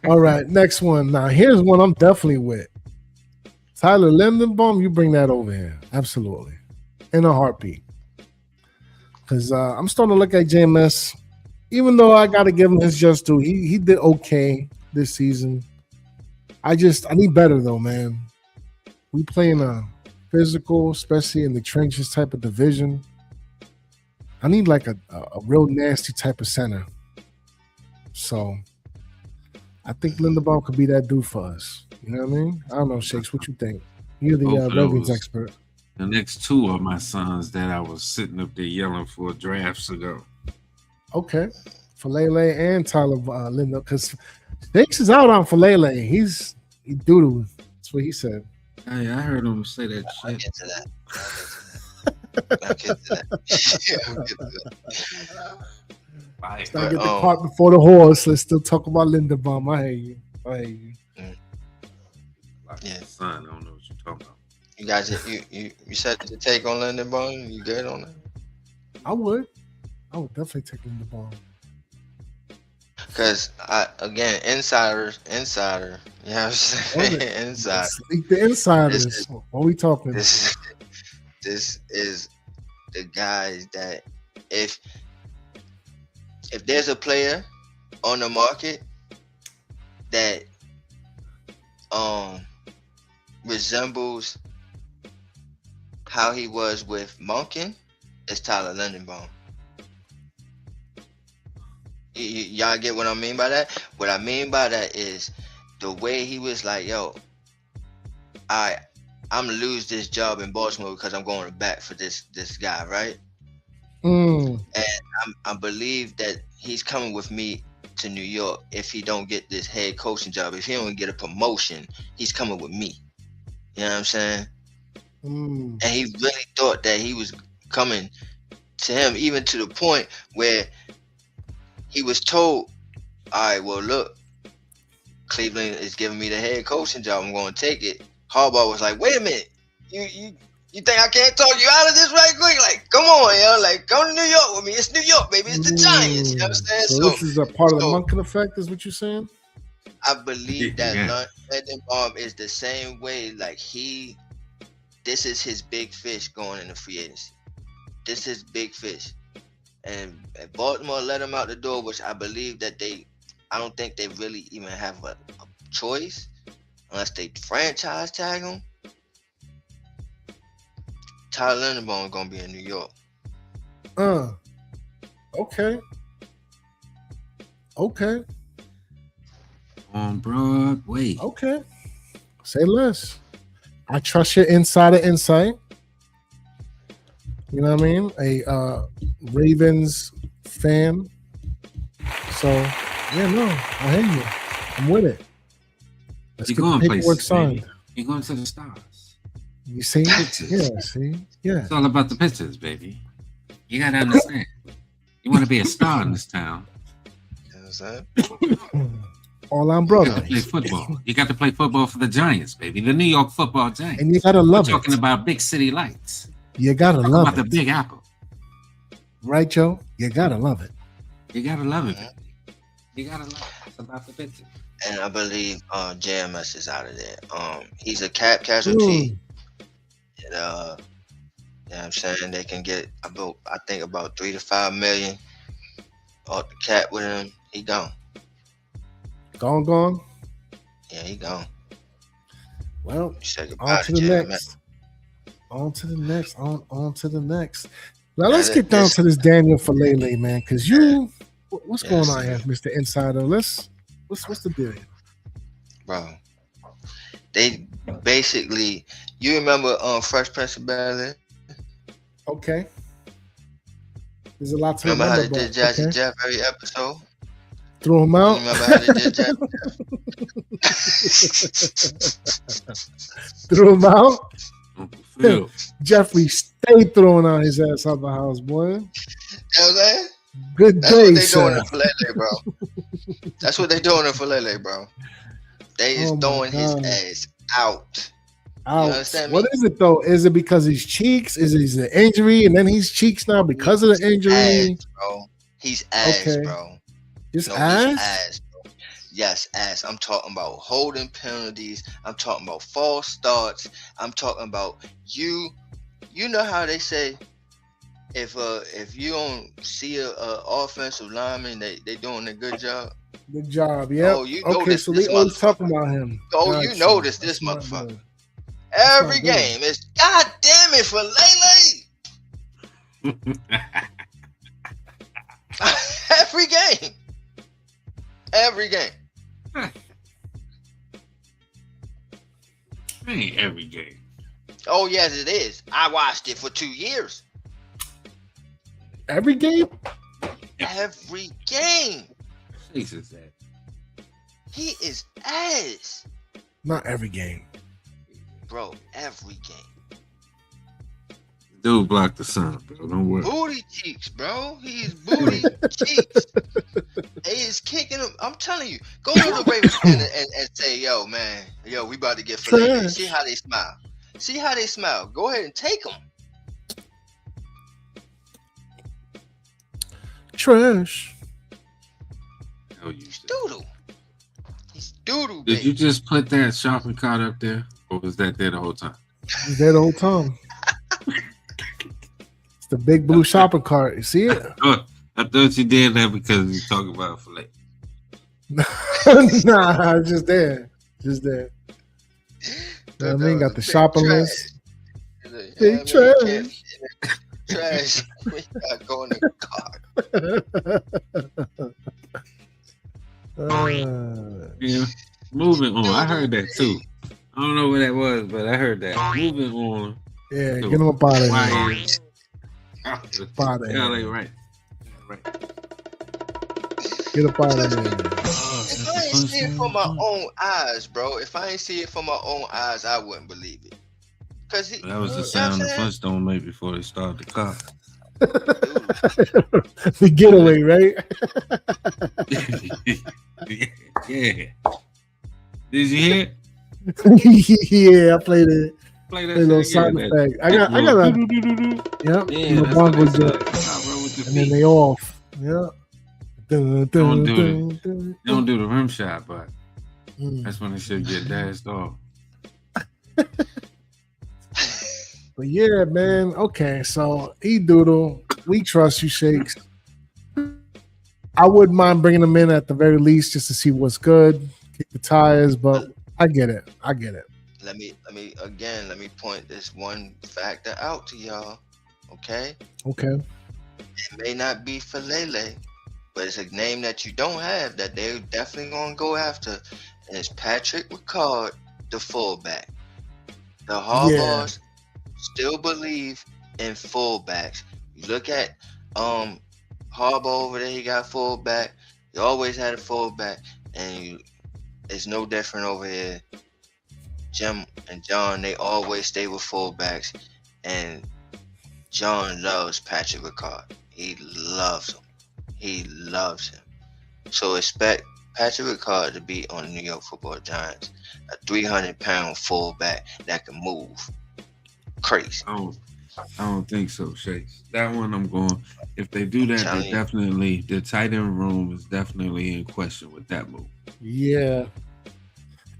All right, next one. Now, here's one I'm definitely with. Tyler Lindenbaum, you bring that over here. Absolutely. In a heartbeat. Because I'm starting to look at JMS. Even though I got to give him his just due, he did okay this season. I need better, though, man. We playing a physical, especially in the trenches type of division. I need like a real nasty type of center. So I think Lindenbaum could be that dude for us. You know what I mean? I don't know, Shakes. What you think? You're the Ravens expert. The next 2 are my sons that I was sitting up there yelling for drafts ago. Okay. Falele and Tyler Lindenbaum. Because Shakes is out on Falele. He doodled. That's what he said. Hey, I heard him say that shit. I'll get to that. Let's not get the cart before the horse. Let's still talk about Lindenbaum. I hear you. Yeah, son, I don't know what you're talking about. You guys, you set the take on Lindenbaum. You good on that? I would definitely take Lindenbaum. Because insider. You know what I'm saying? Insider. Speak the insiders. What are we talking about? This is the guys that if there's a player on the market that resembles how he was with Monken is Tyler Lindenbaum. Y'all get what I mean by that? What I mean by that is the way he was like, yo, I'm gonna lose this job in Baltimore because I'm going back for this guy, right? And I believe that he's coming with me to New York if he don't get this head coaching job. If he don't get a promotion, he's coming with me. You know what I'm saying? And he really thought that he was coming to him, even to the point where he was told, all right, well, look, Cleveland is giving me the head coaching job. I'm going to take it. Harbaugh was like, wait a minute. You think I can't talk you out of this right quick? Like, come on, yo. Like, go to New York with me. It's New York, baby. It's the Giants. You know what I'm saying? So this is a part of the Monken effect, is what you're saying? I believe that Lindenbaum is the same way. Like, this is his big fish going into free agency. This is big fish. And Baltimore let him out the door, which I believe that I don't think they really even have a choice unless they franchise tag him. Tyler Lindenbaum is gonna be in New York. Okay. On Broadway. Okay. Say less. I trust your insider insight. You know what I mean? A Ravens fan. So yeah, no, I hear you. I'm with it. Let's You're get going the paperwork places, signed. baby. You're going to the stars. You see? Pictures. Yeah, see? Yeah. It's all about the pictures, baby. You got to understand. You want to be a star in this town. You know what I'm saying? All I'm You brothers. got to play football. You got to play football for the Giants, baby. The New York Football Giants. And you gotta love We're talking it. about big city lights. You gotta Talking love about it. the Big Apple. Right, Joe? You gotta love it. You got to love it, baby. You got to love it. It's about the pictures. And I believe JMS is out of there. He's a cap casualty. And, you know what I'm saying? They can get about 3 to 5 million off the cap with him. He gone. Gone? Yeah, he gone. Well, You said goodbye on to to the JMS. next. On to the next. Now let's get down to this Daniel Falele, man, because what's going on here, Mr. Insider? What's the deal here? Bro. They basically, you remember Fresh Prince of Bel-Air? Okay. There's a lot to Remember how they remember. did Jazzy Okay. Jeff every episode? Threw him You out. remember how they did Jazzy Jeff? Threw him out. Uncle Phil. Jeffrey stayed throwing out his ass out the house, boy. You know what I'm saying? Good That's day, what they doing sir. in Falele, bro. That's what they doing in Falele, bro. They is Oh my throwing his God. ass out. Out. understand What me? is it though? Is it because he's cheeks? Is it an injury and then he's cheeks now because of the injury? Ass, bro. He's ass, Okay. bro. Just No, ass? he's ass, bro. Yes, ass. I'm talking about holding penalties. I'm talking about false starts. I'm talking about you. You know how they say if you don't see a offensive lineman, they doing a good job. Good job. Yeah. Oh, you Okay, notice so this we always motherfucker. talking about him. Oh, you Gotcha. notice this That's not motherfucker. good. Every not good. game is God damn it for Lele. Every game. Every game. Ain't every game. Oh yes, it is. I watched it for 2 years. Every game? Every game. Jesus, that. He is ass. Not every game. Bro, every game. Dude blocked the sun, bro. Don't worry. Booty cheeks, bro. He is booty cheeks. He is kicking him. I'm telling you. Go to the Ravens and say, yo, man. Yo, we about to get Falele. Trash. See how they smile. See how they smile. Go ahead and take them. Trash. Hell, you said. Doodle. He's doodle, Did baby. you just put that shopping cart up there, or was that there the whole time? He's there the whole time. It's the big blue shopping cart. You see it? Oh, I thought you did that because you talking about filet. Nah, just there. Just there. You know what I mean? Got the shopping list. Big trash. Trash. We got going in the car. Yeah. Moving on. I heard that too. I don't know what that was, but I heard that. Moving on. Yeah, get him up out of here. Yeah, they right. Get up out of there. If I ain't see it from my own eyes, bro, I wouldn't believe it. Cause that was the sound the Flintstone made before they started the car. The getaway, right? Yeah. Did you hear it? Yeah, I played it. Play that little sound effect. I got a yeah, bongo joint. The and then they off. Yeah. Don't do the rim shot, but that's when it should get dashed off. But yeah, man. Okay, so E-Doodle, we trust you, Shakes. I wouldn't mind bringing them in at the very least just to see what's good, kick the tires, but I get it. Let me point this one factor out to y'all. Okay. Okay. It may not be for Lele, but it's a name that you don't have that they're definitely gonna go after, and it's Patrick Ricard, the fullback. The Harbaughs still believe in fullbacks. You look at Harbaugh over there, he got fullback. He always had a fullback, and it's no different over here. Jim and John, they always stay with fullbacks, and John loves Patrick Ricard. He loves him. So expect Patrick Ricard to be on the New York Football Giants, a 300-pound fullback that can move. Crazy. I don't think so, Shakes. That one I'm going. If they do that, they definitely, the tight end room is definitely in question with that move. Yeah.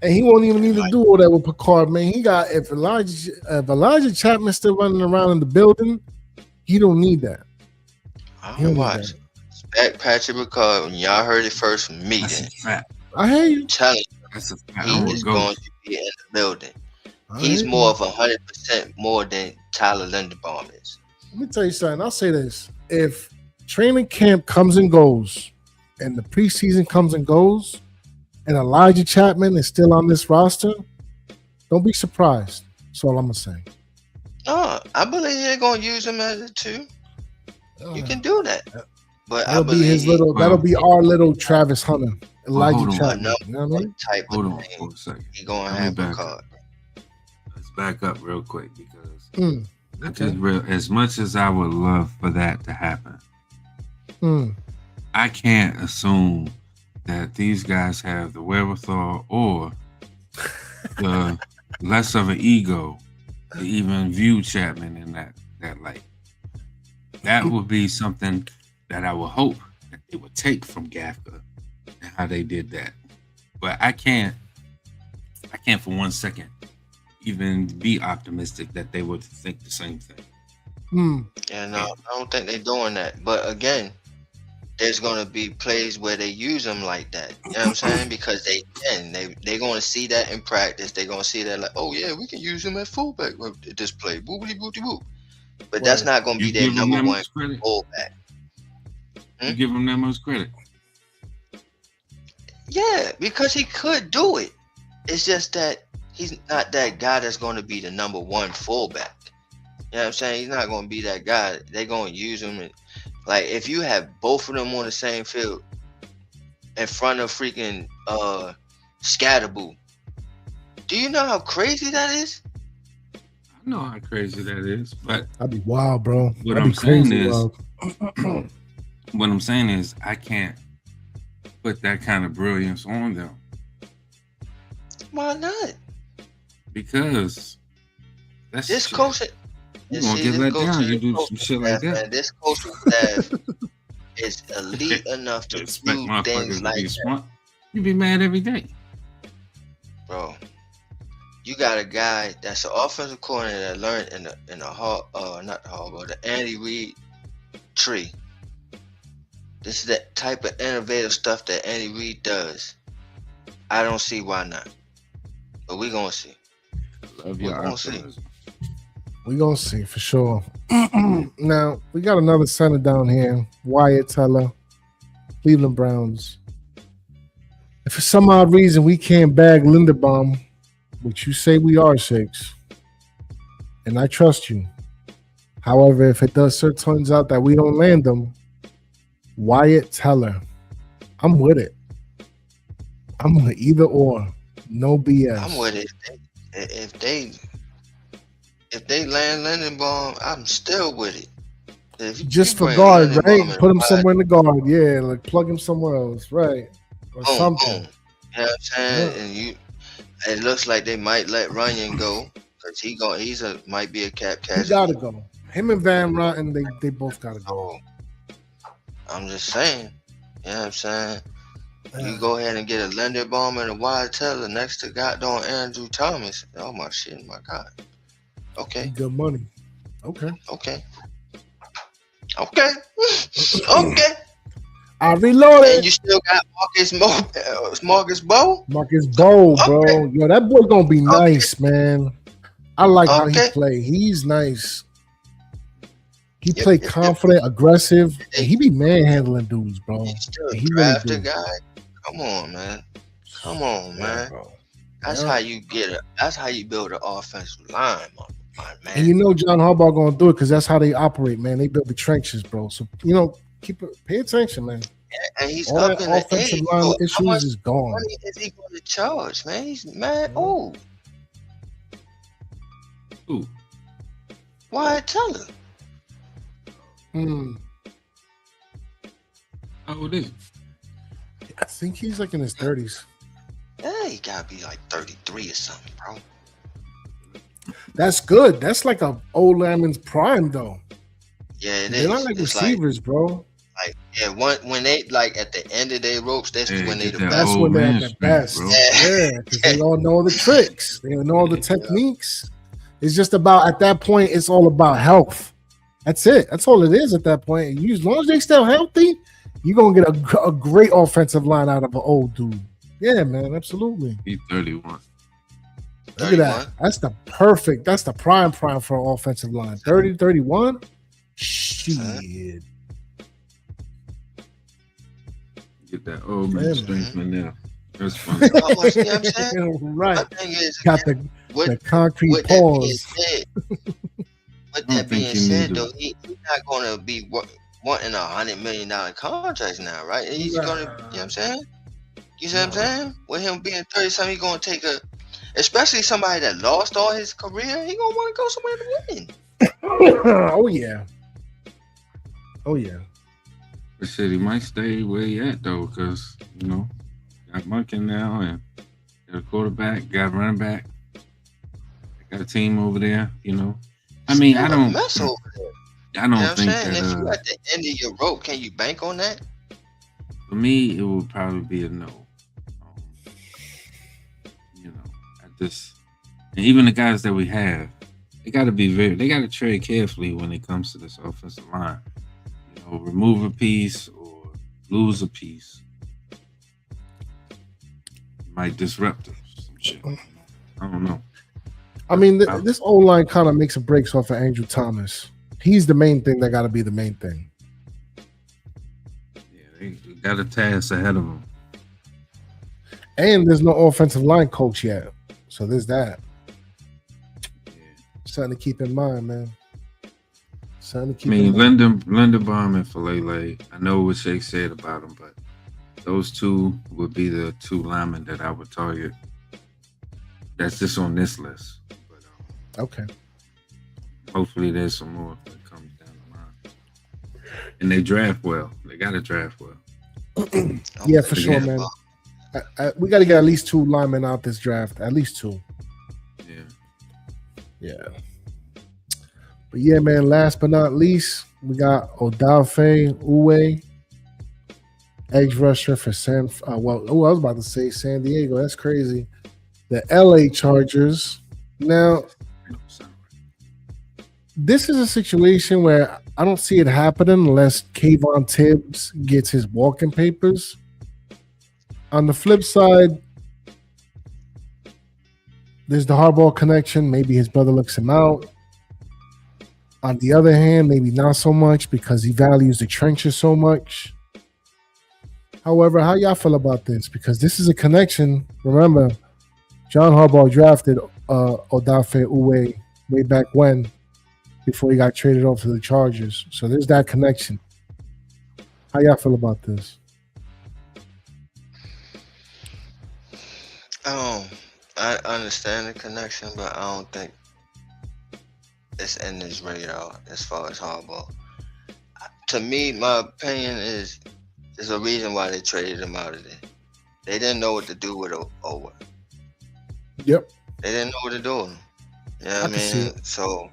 And he won't even need to do all that with Picard, man. He got if Elijah Chapman's still running around in the building, he don't need that. I don't watch. Expect Patrick Ricard when y'all heard it first from me. That's a fact. I hear you. Tell him That's a fact. he is going to be in the building. He's more of 100% more than Tyler Linderbaum is. Let me tell you something. I'll say this. If training camp comes and goes and the preseason comes and goes and Elijah Chapman is still on this roster, don't be surprised. That's all I'm going to say. No, I believe they're going to use him as a 2. You can do that. But that'll be his little. That'll be our little Travis Hunter, Elijah Chapman. You know what I mean? Type Hold of on thing. for a second. He going to have a card. Let's back up real quick because I just as much as I would love for that to happen, I can't assume that these guys have the wherewithal or the less of an ego to even view Chapman in that light. That would be something that I would hope that they would take from Gafka and how they did that. But I can't for 1 second even be optimistic that they would think the same thing. Yeah, no, I don't think they're doing that. But again, there's going to be plays where they use them like that. You know what I'm saying? Because they're going to see that in practice. They're going to see that like, oh yeah, we can use him at fullback at this play. Boopity boopity boop. But that's not going to be their number one fullback. You give him that much credit? Yeah, because he could do it. It's just that he's not that guy that's going to be the number one fullback. You know what I'm saying? He's not going to be that guy. They're going to use him. Like, if you have both of them on the same field in front of freaking Scatterboo, do you know how crazy that is? I know how crazy that is, but I'd be wild, bro. What I'm saying is, I can't put that kind of brilliance on them. Why not? Because that's this coach. You're gonna get let down. You do some shit like that. Man, this coaching staff is elite enough to do things like that. You be mad every day, bro. You got a guy that's an offensive coordinator that learned in the Andy Reid tree. This is that type of innovative stuff that Andy Reid does. I don't see why not. But we're going to see. Love We're your gonna see. optimism. We're going to see for sure. Now, we got another center down here, Wyatt Teller, Cleveland Browns. If for some odd reason we can't bag Linderbaum, which you say we are, Shakes, and I trust you. However, if it turns out that we don't land them, Wyatt Teller, I'm with it. I'm with either or. No BS. I'm with it. If they land Lindenbaum, I'm still with it. If you Just for bring guard, Lindenbaum right? in Put him wide, somewhere in the guard. Yeah, like plug him somewhere else, right? Or boom, something. boom. You know what I'm saying? Yeah. And it looks like they might let Runyon go because might be a cap He casualty. gotta go. Him and Van Rotten, they both gotta go. So I'm just saying. You know what I'm saying? You go ahead and get a Linderbaum and a Wyatt Teller next to goddamn Andrew Thomas. Oh my shit, my God. Okay. Good money. Okay. Okay. Okay. Okay. I reloaded. And you still got Marcus Bowe? Marcus Bowe, bro. Okay. Yo, that boy gonna be nice, man. I like how he Okay. play. He's nice. He play confident, aggressive, and he be manhandling dudes, bro. You still He draft really a do. guy? Come on, man. Come on, man. bro. That's Yeah. how you that's how you build an offensive line, my man. And you know John Harbaugh gonna do it because that's how they operate, man. They build the trenches, bro. So pay attention, man. And he's All up that in the offensive age. line So how issues much is gone. money is he going to charge, man? He's mad old. Ooh, Wyatt Teller. how old is he? I think he's like in his 30s. Yeah, he got to be like 33 or something, bro. That's good. That's like a old lineman's prime, though. Yeah, it They're is. not like It's receivers, bro. when they like at the end of their ropes, that's Yeah, when they get the that best. That's old when they're man at their strength, best. bro. Yeah, because they all know the tricks. They know all the techniques. It's just about, at that point, it's all about health. That's it. That's all it is at that point. As long as they still healthy, you're going to get a great offensive line out of an old dude. Yeah, man, absolutely. He's 31. Look at that. That's the prime for an offensive line. 30, 31? Shit. Get that old man Yeah, strength in there. That's funny. You know what I'm saying? Right. My thing is, Got the concrete with that being paws. said, don't think you need though, he's not going to be wanting $100 million contracts now, right? He's going to, you know what I'm saying? You see what I'm saying? With him being 30 something, he's going to take especially somebody that lost all his career, he going to want to go somewhere to win. Oh, yeah. Oh, yeah. But shit, he might stay where he at though, because got Monken now and got a quarterback, got a running back, got a team over there. I mean, I don't mess over there. I don't You know what I'm think saying? that. If you at the end of your rope, can you bank on that? For me, it would probably be a no. And even the guys that we have, they got to tread carefully when it comes to this offensive line. Remove a piece or lose a piece might disrupt us. Some shit. I don't know. I mean, this O-line kind of makes or breaks off of Andrew Thomas. He's the main thing that got to be the main thing. Yeah, they got a task ahead of them. And there's no offensive line coach yet. So there's that. Yeah. Something to keep in mind, man. Linderbaum and Falele, I know what Shake said about them, but those two would be the two linemen that I would target. That's just on this list. But, okay. Hopefully there's some more that comes down the line. And they draft well. They got to draft well. Yeah, for sure, man. We got to get at least 2 linemen out this draft. At least 2. Yeah. But yeah, man, last but not least, we got Odafe Uwe, edge rusher for I was about to say San Diego. That's crazy. The LA Chargers. Now, this is a situation where I don't see it happening unless Kayvon Tibbs gets his walking papers. On the flip side, there's the Harbaugh connection. Maybe his brother looks him out. On the other hand, maybe not so much because he values the trenches so much. However, how y'all feel about this? Because this is a connection. Remember, John Harbaugh drafted Odafe Uwe way back when, before he got traded off to the Chargers. So there's that connection. How y'all feel about this? I understand the connection, but I don't think it's in his radar as far as Harbaugh. To me, my opinion is there's a reason why they traded him out of there. They didn't know what to do with Owe. Yep. They didn't know what to do with him. You know what I mean? So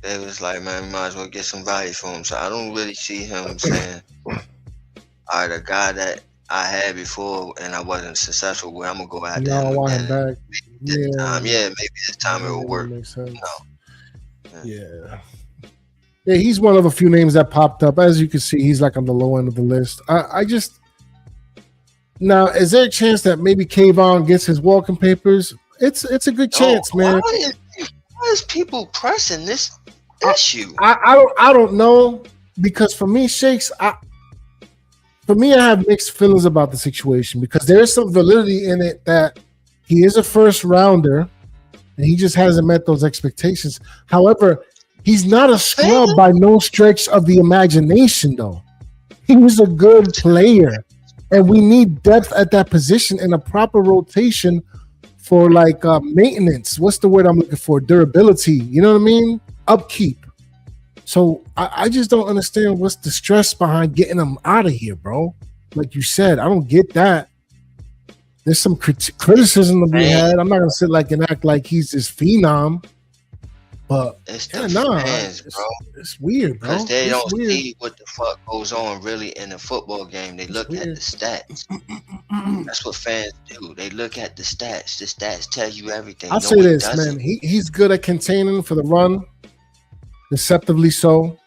they was like, man, we might as well get some value for him. So I don't really see him saying, all right, the guy that I had before and I wasn't successful with, I'm gonna go out there. I want him back. Maybe this time it will work. Makes sense. No. Yeah. Yeah, he's one of a few names that popped up. As you can see, he's like on the low end of the list. I just now, is there a chance that maybe Kayvon gets his walking papers? It's a good chance, man. Why is people pressing this issue? I don't know, because for me, Shakes, I have mixed feelings about the situation, because there's some validity in it that he is a first rounder and he just hasn't met those expectations. However, he's not a scrub by no stretch of the imagination, though. He was a good player, and we need depth at that position and a proper rotation for like maintenance. What's the word I'm looking for? Durability. You know what I mean? Upkeep. So I just don't understand what's the stress behind getting him out of here, bro. Like you said, I don't get that. There's some criticism to be had. I'm not gonna sit like and act like he's this phenom, but it's fans, bro. It's weird, bro. Because they don't weird. see what the fuck goes on really in a football game. They look at the stats. That's what fans do. They look at the stats. The stats tell you everything. I'll say this, man. He's good at containing for the run, deceptively so.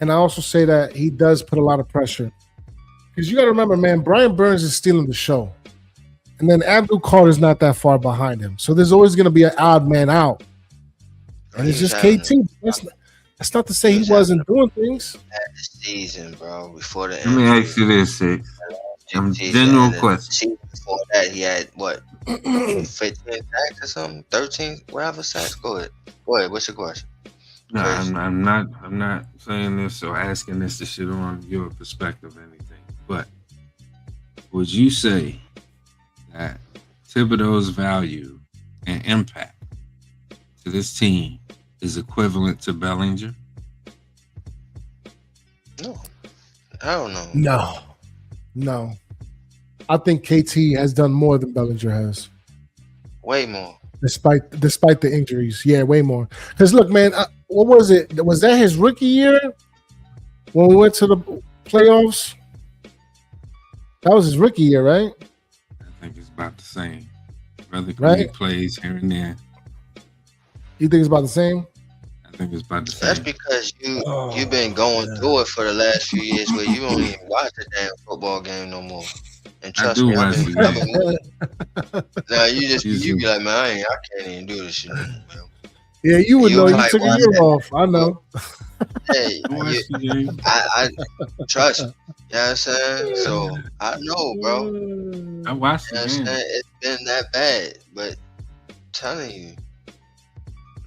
And I also say that he does put a lot of pressure. Because you got to remember, man, Brian Burns is stealing the show. And then Abdul Carter's not that far behind him. So there's always going to be an odd man out. And it's just KT. That's not to say he wasn't doing things. At the season, bro, before the Let me ask you this, Six. General question. Season before that, he had what? 15 sacks or something? 13? Whatever sacks? Go ahead. What's your question? No, I'm not saying this or asking this to shit on your perspective or anything. But would you say that Thibodeau's value and impact to this team is equivalent to Bellinger? No. I don't know. No. I think KT has done more than Bellinger has. Way more. Despite the injuries. Yeah, way more. Because look, man, what was it? Was that his rookie year when we went to the playoffs? That was his rookie year, right? I think it's about the same. Brother he plays here and there. You think it's about the same? I think it's about the same. That's because you've been going through it for the last few years where you don't even watch a damn football game no more. And trust me, I've been now you be like, man, I can't even do this shit anymore, bro. Yeah, you would know. You took a year off. I know. Hey, I trust. You know what I'm saying? So I know, bro. I watched it. It's been that bad, but I'm telling you,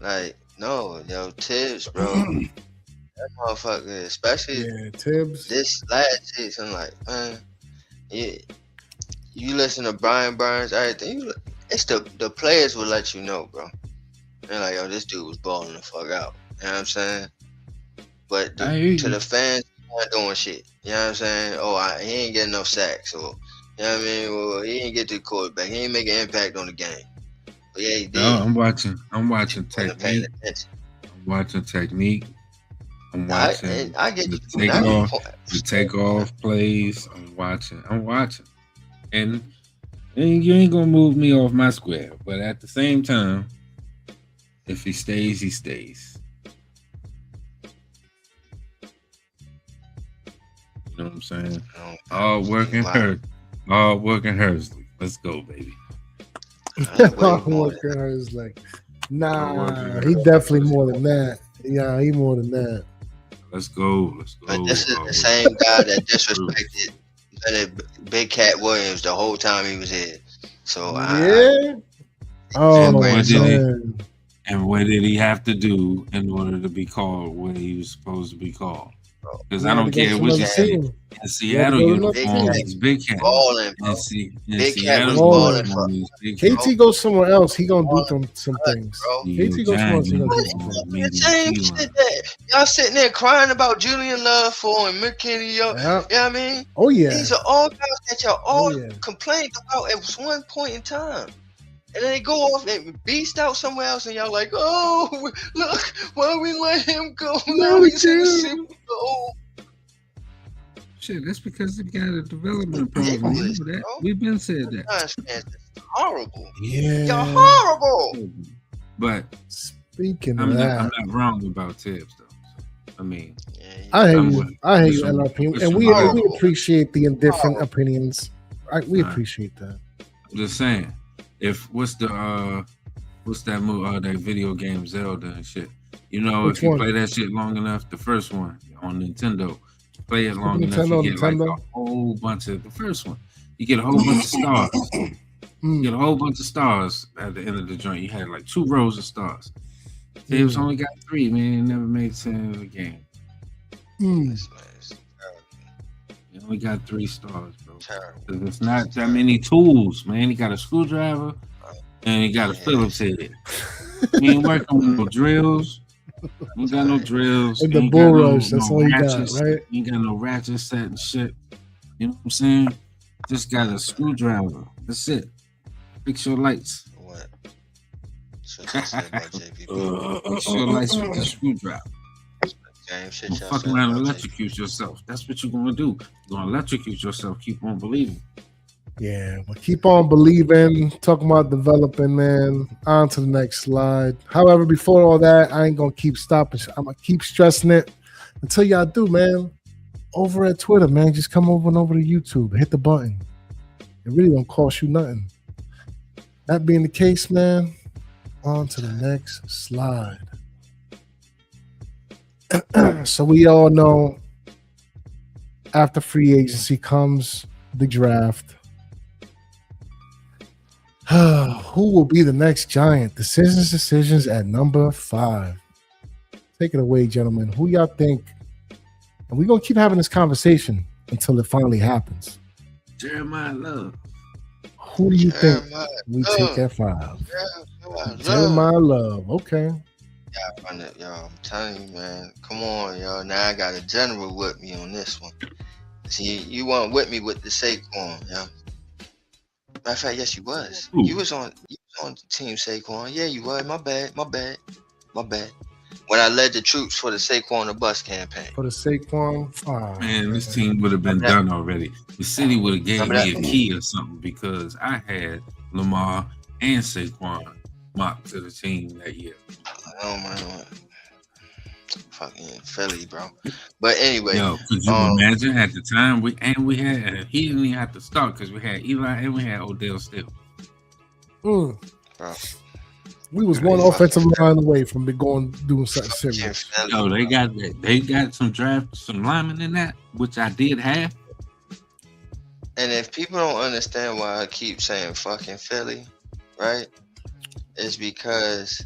like, no, yo, Tibbs, bro. That motherfucker, especially Tibbs. This last season, like, man, you listen to Brian Burns, everything. It's the players will let you know, bro. They're like, yo, this dude was balling the fuck out. You know what I'm saying? But to the fans, he not doing shit. You know what I'm saying? Oh, he ain't getting enough sacks, or you know what I mean? Well, he ain't get to the quarterback. He ain't make an impact on the game. But yeah, he did. No, I'm watching technique. I'm watching technique. I'm watching I get the takeoff plays. I'm watching. And you ain't gonna move me off my square. But at the same time, if he stays, he stays. You know what I'm saying? Oh, All working wow. her. All working hers. Let's go, baby. Walker is like, nah, he definitely more than that. Yeah, he more than that. Let's go. Let's go. But this is the same guy that disrespected Big Cat Williams the whole time he was here. So Yeah. Oh man. And what did he have to do in order to be called what he was supposed to be called? Because I don't care what you say. In Seattle uniform is Big Cat. Balling, in Big Cat was Seattle balling. uniform is Big Cat. KT goes somewhere else, he gonna do some things. KT goes somewhere else, he gonna do some The things. same shit that y'all sitting there crying about Julian Love for and McKinney. You know what I mean? Oh yeah. These are all guys that y'all all complained about at one point in time. And then they go off and beast out somewhere else, and y'all like, oh, look, why we let him go? Now he's in the Super Bowl. Shit, that's because they got a development problem. We've been said that. It's horrible. Yeah. Y'all horrible. But speaking I'm of that, I'm not wrong about Tibbs though. So, I mean, I hate you, LRP, and we appreciate the indifferent opinions. We appreciate that. I'm just saying, what's that movie? That video game Zelda and shit. You know, if you play that shit long enough, the first one on Nintendo. Play it long enough, you get like a whole bunch of the first one. You get a whole bunch of stars. You get a whole bunch of stars at the end of the joint. You had like 2 rows of stars. Tibbs only got 3, man. It never made sense of the game. You only got 3 stars, bro. It's not that many tools, man. He got a screwdriver and he got a Phillips head. He ain't working with no drills. Ain't got no drills. And the bull rush, that's all you got, right? Ain't got no ratchet set and shit. You know what I'm saying? Just got a screwdriver. That's it. Fix your lights. What? Fix your lights with the screwdriver. Fuck around and electrocute yourself. That's what you're gonna do. You're gonna electrocute yourself. Keep on believing. Yeah, but keep on believing. Talking about developing, man. On to the next slide. However, before all that, I ain't gonna keep stopping. I'm gonna keep stressing it until y'all do, man. Over at Twitter, man. Just come over to YouTube. Hit the button. It really don't cost you nothing. That being the case, man. On to the next slide. So we all know after free agency comes the draft. Who will be the next Giant? Decisions at number 5. Take it away, gentlemen. Who y'all think? And we're going to keep having this conversation until it finally happens. Jeremiah Love. Who do you think we take at 5? Jeremiah Love. Okay. Yo, I'm telling you, man. Come on, yo. Now I got a general with me on this one. See, you weren't with me with the Saquon, yo. Matter of fact, yes, you was. Ooh. You was on Team Saquon. Yeah, you was. My bad. When I led the troops for the Saquon the Bus campaign. For the Saquon, man, this team would have been done already. The city would have gave me a key or something because I had Lamar and Saquon mocked to the team that year. Oh man, fucking Philly, bro. But anyway, yo, could you imagine at the time he didn't even have to start because we had Eli and we had Odell still. Bro. We was one offensive line away from doing something serious. Yo, they got some linemen in that, which I did have. And if people don't understand why I keep saying fucking Philly, right? It's because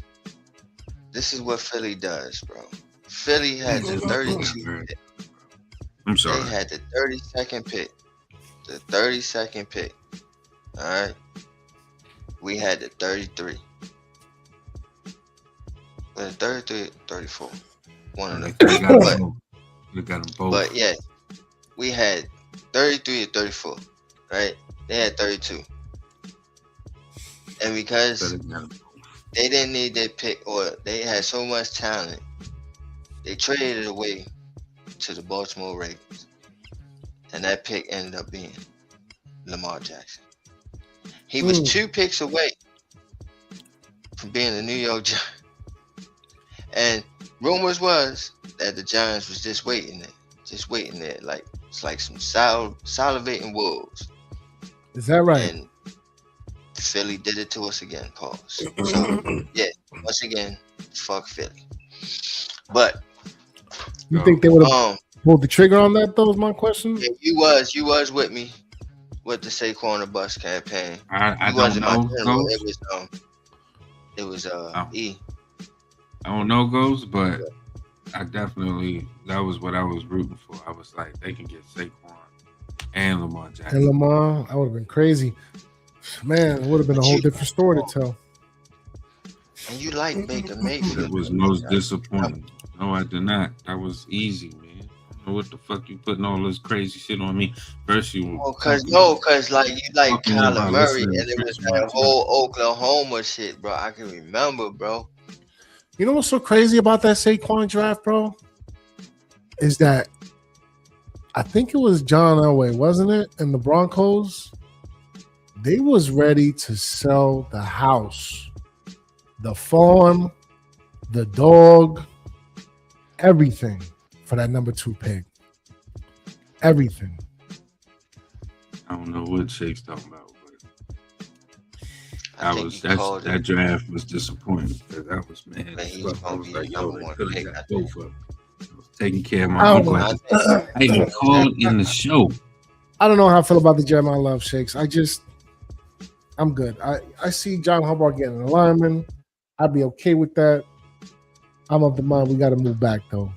this is what Philly does, bro. Philly had the 32 pick. I'm sorry. They had the 32nd pick. The 32nd pick. All right. We had the 33. The 33, 34. One of them. We got them both. But yeah, we had 33 or 34, right? They had 32. And because they didn't need that pick, or they had so much talent, they traded it away to the Baltimore Ravens. And that pick ended up being Lamar Jackson. He was 2 picks away from being a New York Giant. And rumors was that the Giants was just waiting there, like It's like some salivating wolves. Is that right? And Philly did it to us again, pause. So yeah, once again, fuck Philly. But You think they would have pulled the trigger on that? Though is my question. yeah, you was with me with the Saquon the Bus campaign. I You don't wasn't my know. general. Ghost. It was E. I don't know, Ghost, but I definitely, that was what I was rooting for. I was like, they can get Saquon and Lamar Jackson. And Lamar, that would have been crazy. Man, it would have been a whole different story to tell. And you like Baker Mayfield. It was most disappointing. No, I did not. That was easy, man. I don't know what the fuck you putting all this crazy shit on me. First you Cause like you like Fucking Kyler about Murray, listening and to it was Chris that Martin. whole Oklahoma shit, bro. I can remember, bro. You know what's so crazy about that Saquon draft, bro? Is that I think it was John Elway, wasn't it? And the Broncos, they was ready to sell the house, the farm, the dog, everything for that number 2 pick. Everything. I don't know what Shake's talking about, I but that draft was disappointing because that was mad. Man, as he's fuck. I gonna was be like, the yo, number they one could pick, have I got think. both of them. I was taking care of I my don't uncle. know. I even called in the show. I don't know how I feel about the Jeremiah Love shakes. I'm good. I see John Harbaugh getting an lineman. I'd be okay with that. I'm of the mind we got to move back, though.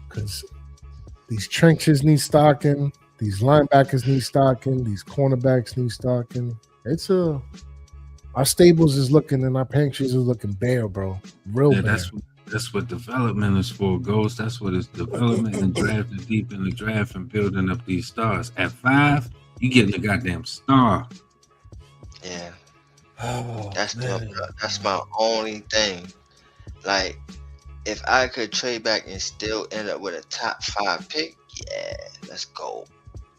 Because these trenches need stocking. These linebackers need stocking. These cornerbacks need stocking. Our stables is looking and our pantries is looking bare, bro. Real Yeah, bare. that's what development is for, Ghost. That's what it's development and drafting deep in the draft and building up these stars. At 5, you getting a goddamn star. Yeah, Oh, that's man. that's my only thing. Like, if I could trade back and still end up with a top 5 pick, yeah, let's go.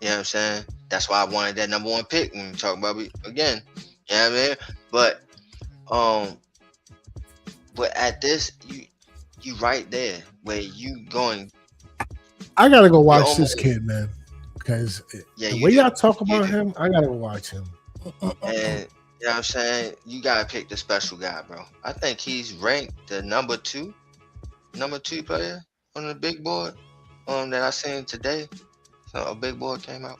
You know what I'm saying? That's why I wanted that number 1 pick when we talk about it again. You know what I mean? But at this, you right there where you going. I gotta go watch almost- this kid, man. Because Yeah, the you way do. y'all talk You about do. him, I gotta go watch him. And you know what I'm saying? You gotta pick the special guy, bro. I think he's ranked the number two player on the big board that I seen today. So a big board came out.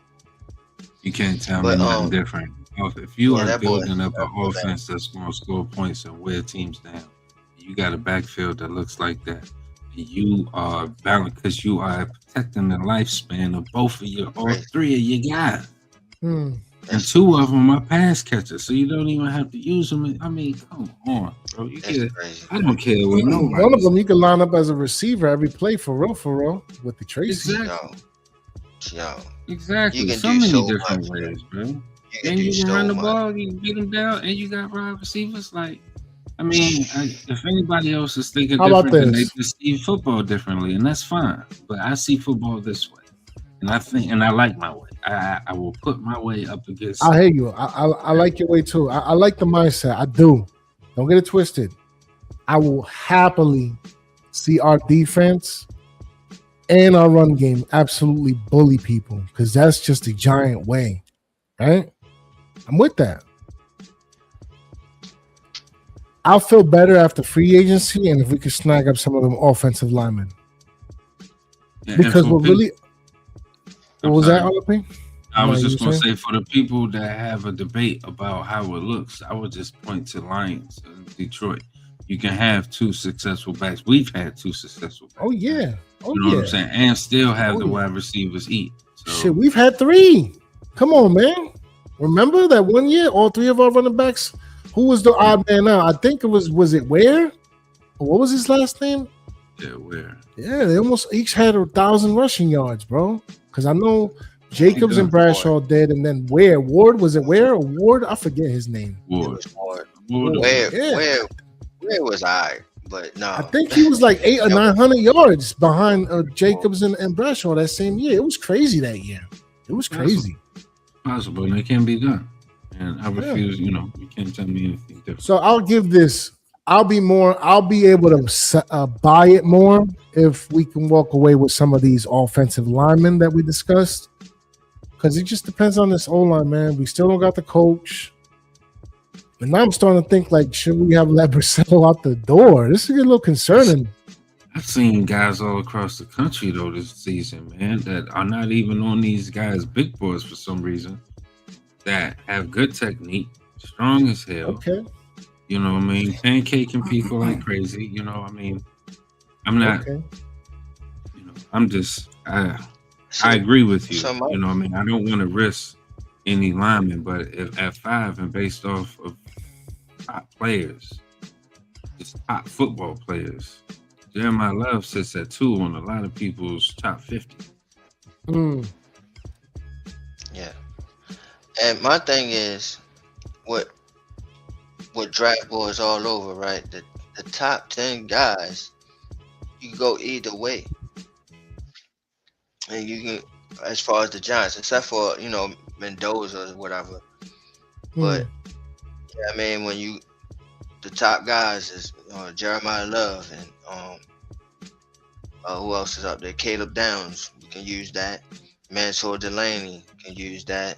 You can't tell But, me nothing different. If you yeah, are that boy- building up that an boy, offense that's going to score points and wear teams down, you got a backfield that looks like that. You are balanced because you are protecting the lifespan of both of your, all Right. 3 of your guys. Hmm. And 2 of them are pass catchers, so you don't even have to use them. I mean, come on, bro. You That's get. crazy. I don't care what nobody. One of them you can line up as a receiver every play for real, with the Tracy. Exactly. Yo, Exactly. You can So do many so different much, ways, bro. you can And do you can so run the much. ball, you can beat them down, and you got wide receivers. Like, I mean, if anybody else is thinking How about different, then they this? perceive football differently, and that's fine. But I see football this way, and I like my way. I will put my way up against. I hear you. I like your way too. I like the mindset. I do. Don't get it twisted. I will happily see our defense and our run game absolutely bully people because that's just a giant way, right? I'm with that. I'll feel better after free agency and if we could snag up some of them offensive linemen. And Because for we're people- really. I'm What was sorry. that, Olympic? I was What just you going to saying? say for the people that have a debate about how it looks, I would just point to Lions and Detroit. You can have 2 successful backs. We've had 2 successful backs. Oh yeah. Oh You know yeah. what I'm saying? And still have Oh, the yeah. wide receivers eat. So Shit, we've had 3. Come on, man. Remember that one year, all 3 of our running backs. Who was the odd man out? I think it was it Ware? What was his last name? yeah, where? Yeah, they almost each had 1,000 rushing yards, bro. Because I know Jacobs and Bradshaw did, and then Ward was it Ware or Ward? I forget his name. It Ward. was hard. Ward. Yeah. Where was I? But no. I think he was like 800 or 900 yards behind Jacobs and Bradshaw that same year. It was crazy that year. It was crazy. Possible, and it can be done. And I refuse, you can't tell me anything different. So I'll give this I'll be able to buy it more if we can walk away with some of these offensive linemen that we discussed. Because it just depends on this O-line, man. We still don't got the coach. And now I'm starting to think, like, should we have let Brissell out the door? This is a little concerning. I've seen guys all across the country, though, this season, man, that are not even on these guys' big boards for some reason, that have good technique, strong as hell. Okay. You know what I mean? Pancaking people like crazy. You know what I mean? I'm not, Okay. you know, I'm just, I agree with you. You know what I mean? I don't want to risk any lineman, but if at 5 and based off of top players, just top football players, Jeremiah Love sits at 2 on a lot of people's top 50. Yeah. And my thing is, what draft boards all over, right? The top 10 guys, you go either way. And you can, as far as the Giants, except for, you know, Mendoza or whatever. But, yeah, I mean, when the top guys is Jeremiah Love and who else is up there? Caleb Downs, you can use that. Mansour Delaney can use that.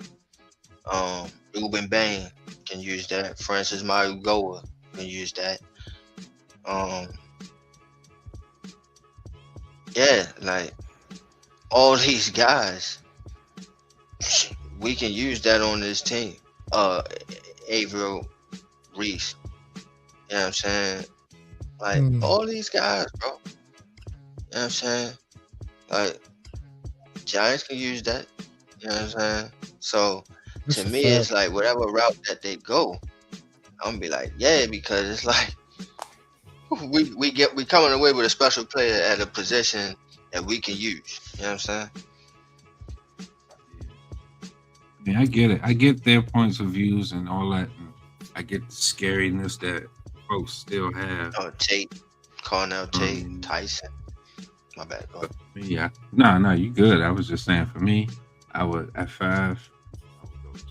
Ruben Bain can use that. Francis Marigoa can use that. Yeah, like all these guys, we can use that on this team. Averill Reese, you know what I'm saying? Like all these guys, bro. You know what I'm saying? Like Giants can use that. You know what I'm saying? So to me, it's like whatever route that they go, I'm gonna be like, yeah, because it's like we coming away with a special player at a position that we can use. You know what I'm saying? Yeah, I get it. I get their points of views and all that. And I get the scariness that folks still have. Oh, Tate, Cornell Tate, Tyson. My bad. Go ahead. Yeah, no, you good. I was just saying, for me, I would at 5. I would go with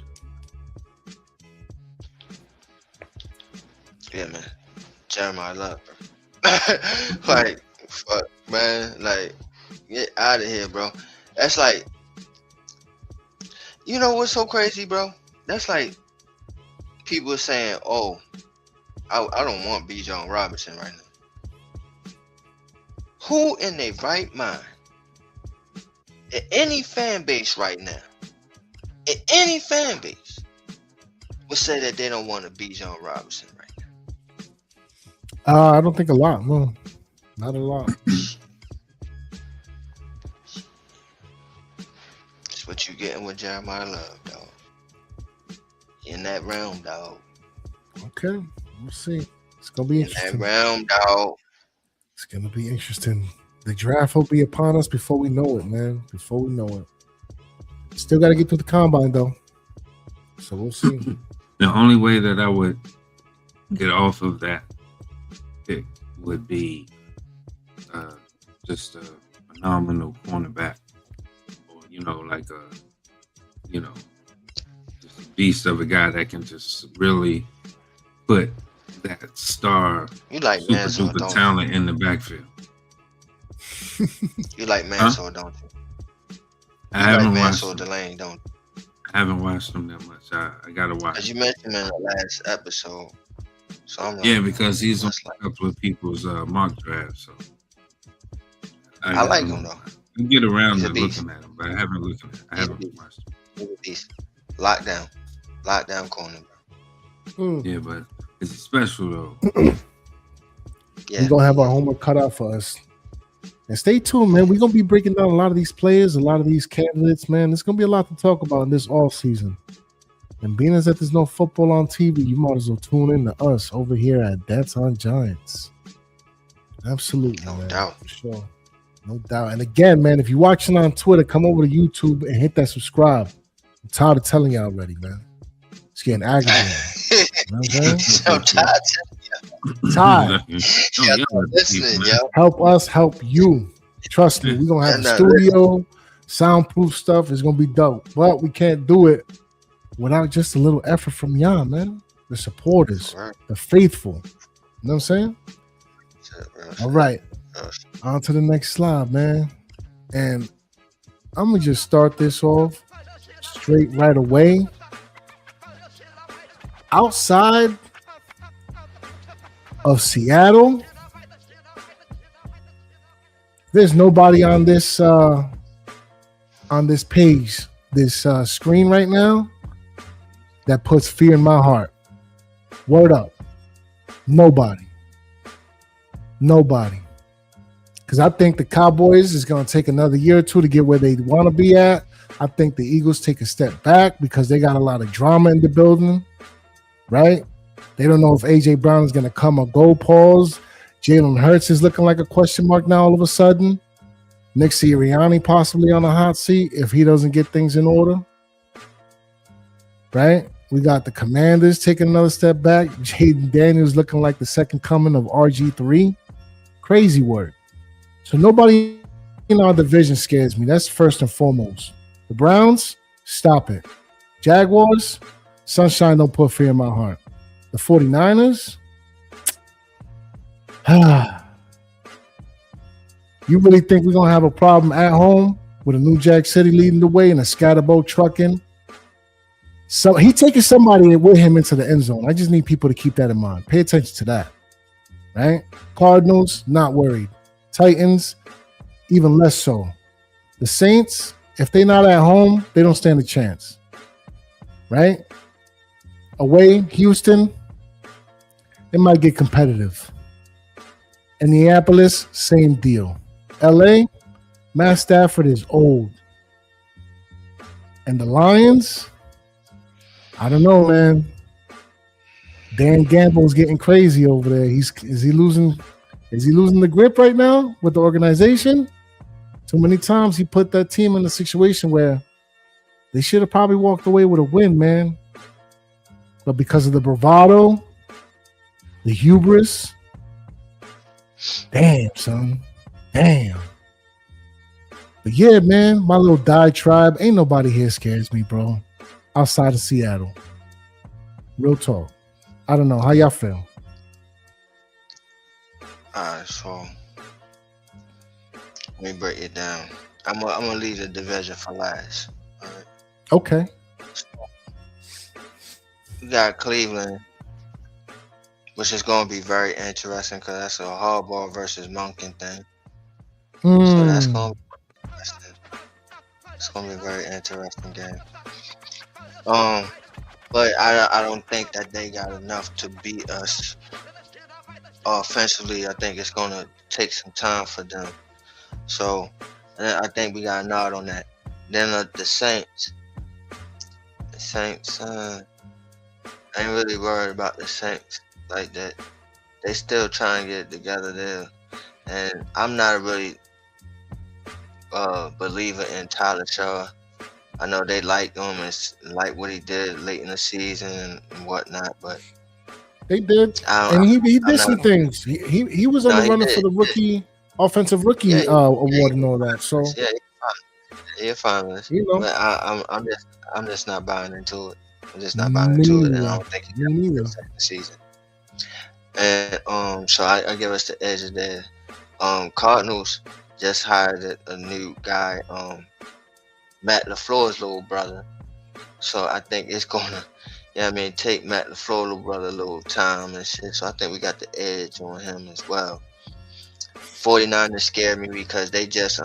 Yeah, man. Jeremiah Love, bro. Like, fuck, man. Like, get out of here, bro. That's like, you know what's so crazy, bro? That's like people saying, oh, I don't want Bijan Robinson right now. Who in their right mind, in any fan base right now, in any fan base, would say that they don't want a Bijan Robinson right now? I don't think a lot. No, not a lot. That's what you getting with Jeremiah Love, dog. In that realm, dog. Okay, we'll see. It's gonna be interesting. In that realm, dog. It's gonna be interesting. The draft will be upon us before we know it, man. Before we know it. Still got to get through the combine, though. So we'll see. The only way that I would get off of that pick would be just a phenomenal cornerback, or like just a beast of a guy that can just really put that star, you like super Mansour, duper don't talent in the backfield. You like Mansour, don't you? I haven't like watched Mansour Delaney, don't you? I haven't watched them that much. I gotta watch. As you mentioned in the last episode, so I'm like, yeah, because he's on a couple of people's mock drafts. So I like him though. I get around to looking at him, but I haven't watched him. He's a beast. Lockdown corner, bro. Yeah, but it's special though. Yeah, we're gonna have our homework cut out for us. And stay tuned, man. We're gonna be breaking down a lot of these players, a lot of these candidates, man. There's gonna be a lot to talk about in this off season. And being as that there's no football on TV, you might as well tune in to us over here at That's on Giants. Absolutely, no man. doubt, for sure, no doubt. And again, man, if you're watching on Twitter, come over to YouTube and hit that subscribe. I'm tired of telling you already, man. It's getting aggravating. You know what I'm saying? Tired. Listening, yo. Help us, help you. Trust me, we're gonna have a studio, soundproof stuff. It's gonna be dope. But we can't do it without just a little effort from y'all, man. The supporters, the faithful. You know what I'm saying? Shit, real All shit. right. Real shit. On to the next slide, man. And I'm going to just start this off straight right away. Outside of Seattle, there's nobody on this page, this screen right now that puts fear in my heart. Word up. Nobody. Because I think the Cowboys is going to take another year or two to get where they want to be at. I think the Eagles take a step back because they got a lot of drama in the building, right? They don't know if A.J. Brown is going to come or go. Pause. Jalen Hurts is looking like a question mark now all of a sudden. Nick Sirianni possibly on the hot seat if he doesn't get things in order, right? We got the Commanders taking another step back. Jaden Daniels looking like the second coming of RG3. Crazy word. So nobody in our division scares me. That's first and foremost. The Browns, stop it. Jaguars, sunshine don't put fear in my heart. The 49ers, you really think we're going to have a problem at home with a New Jack City leading the way and a scatterboat trucking? So he taking somebody with him into the end zone. I just need people to keep that in mind. Pay attention to that, right? Cardinals, not worried. Titans, even less so. The Saints, if they're not at home, they don't stand a chance, right? Away, Houston, they might get competitive. Indianapolis, same deal. LA, Matt Stafford is old. And the Lions, I don't know, man. Dan Gamble's getting crazy over there. Is he losing the grip right now with the organization? Too many times he put that team in a situation where they should have probably walked away with a win, man. But because of the bravado, the hubris, damn, son. Damn. But yeah, man, my little diatribe, ain't nobody here scares me, bro. Outside of Seattle. Real talk. I don't know. How y'all feel? Alright, so let me break it down. I'm gonna leave the division for last. All right. Okay. We got Cleveland, which is gonna be very interesting because that's a hardball versus Monken thing. So that's gonna be interesting. It's gonna be a very interesting game. But I don't think that they got enough to beat us offensively. I think it's gonna take some time for them. So I think we got a nod on that. Then the Saints. The Saints, I ain't really worried about the Saints like that. They still trying to get it together there. And I'm not a really believer in Tyler Shaw. I know they like him and like what he did late in the season and whatnot, but they did, and he did some things. He was on the running for the offensive rookie award and all that. So yeah, you're fine with it. You know, but I'm just not buying into it. I'm just not buying into it, and I don't think he's gonna be the second season. And so I give us the edge of there. Cardinals just hired a new guy, Matt LaFleur's little brother. So I think it's gonna, take Matt LaFleur little brother a little time and shit. So I think we got the edge on him as well. 49ers scared me because they just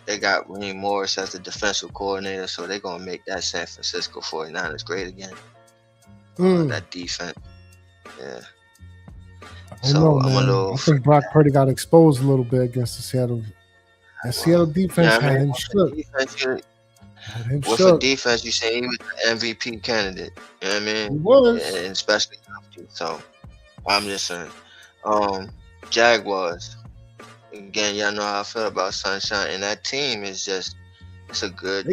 they got Raheem Morris as the defensive coordinator, so they're gonna make that San Francisco 49ers great again. That defense, yeah. I think Brock Purdy got exposed a little bit against the Seattle. That Seattle defense had him shook. With a defense, you say he was an MVP candidate. You know what I mean? He was, and especially so. I'm just saying. Jaguars. Again, y'all know how I feel about Sunshine, and that team is just—it's a good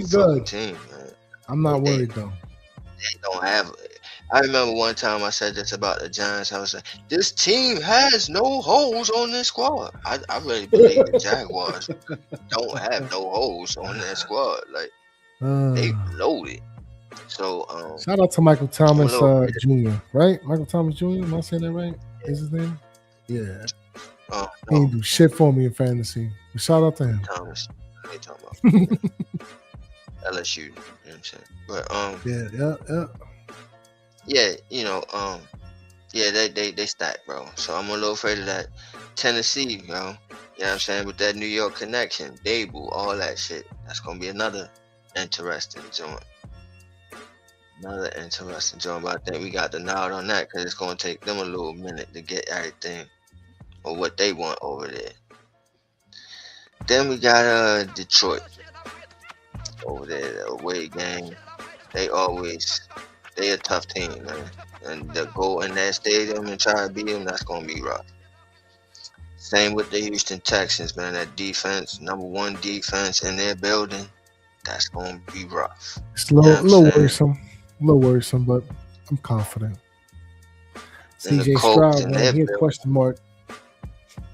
team, man. I'm not worried though. They don't have. I remember one time I said this about the Giants. I was like, "This team has no holes on this squad." I really believe the Jaguars don't have no holes on that squad. Like they loaded. So shout out to Michael Thomas Jr. Right? Michael Thomas Jr. Am I saying that right? Is his name? Yeah. Oh, He no, ain't do shit for me in fantasy. But shout out to him. Thomas. What are you talking about? LSU. You know what I'm saying? But Yeah. yeah, they stacked, bro. So I'm a little afraid of that Tennessee, bro. You know what I'm saying? With that New York connection, Dable, all that shit. That's gonna be another interesting joint. But I think we got the nod on that because it's gonna take them a little minute to get everything or what they want over there. Then we got Detroit over there, the away game. They a tough team, man. And to go in that stadium and try to beat them, that's gonna be rough. Same with the Houston Texans, man. That defense, number one defense in their building, that's gonna be rough. It's a little worrisome, but I'm confident. CJ Stroud, man, he a question mark.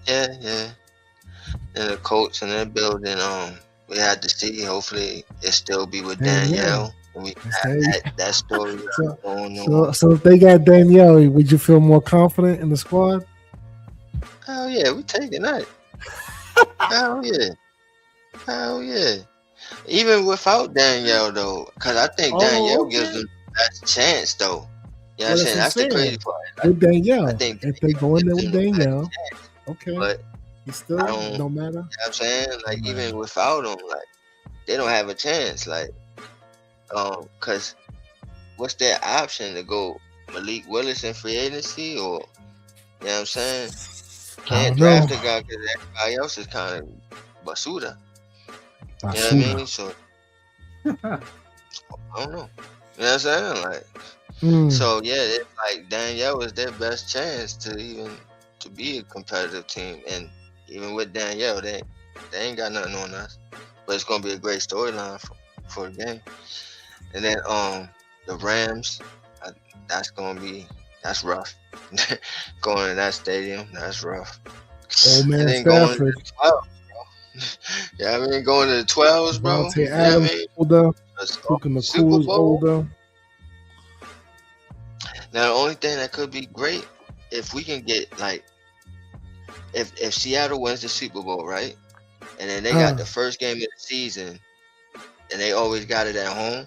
Yeah. And the Colts in their building, we had to see. Hopefully, it still be with Danielle. And we have that story going on. So if they got Danielle, would you feel more confident in the squad? Hell yeah, we taking that. Hell yeah. Even without Danielle though, because I think Danielle gives them the best chance though. You know what I'm saying? That's the crazy part. With Danielle, I think if they go in there with Danielle, okay. But it still no matter. You know what I'm saying? Like even without them, like they don't have a chance. Like because what's their option to go Malik Willis in free agency or you know what I'm saying? Can't draft a guy because everybody else is kind of basuda. You know what I mean? So I don't know. You know what I'm saying? Like so yeah, it's like Danielle is their best chance to be a competitive team. And even with Danielle, they ain't got nothing on us. But it's gonna be a great storyline for the game. And then the Rams, that's rough. Going to that stadium, that's rough. Oh man, and then going to the 12s, bro. Yeah, I mean going to the 12s, bro. Devontae Adams older. Cooking the Cool's older. Now the only thing that could be great if we can get like if Seattle wins the Super Bowl, right? And then they got the first game of the season and they always got it at home,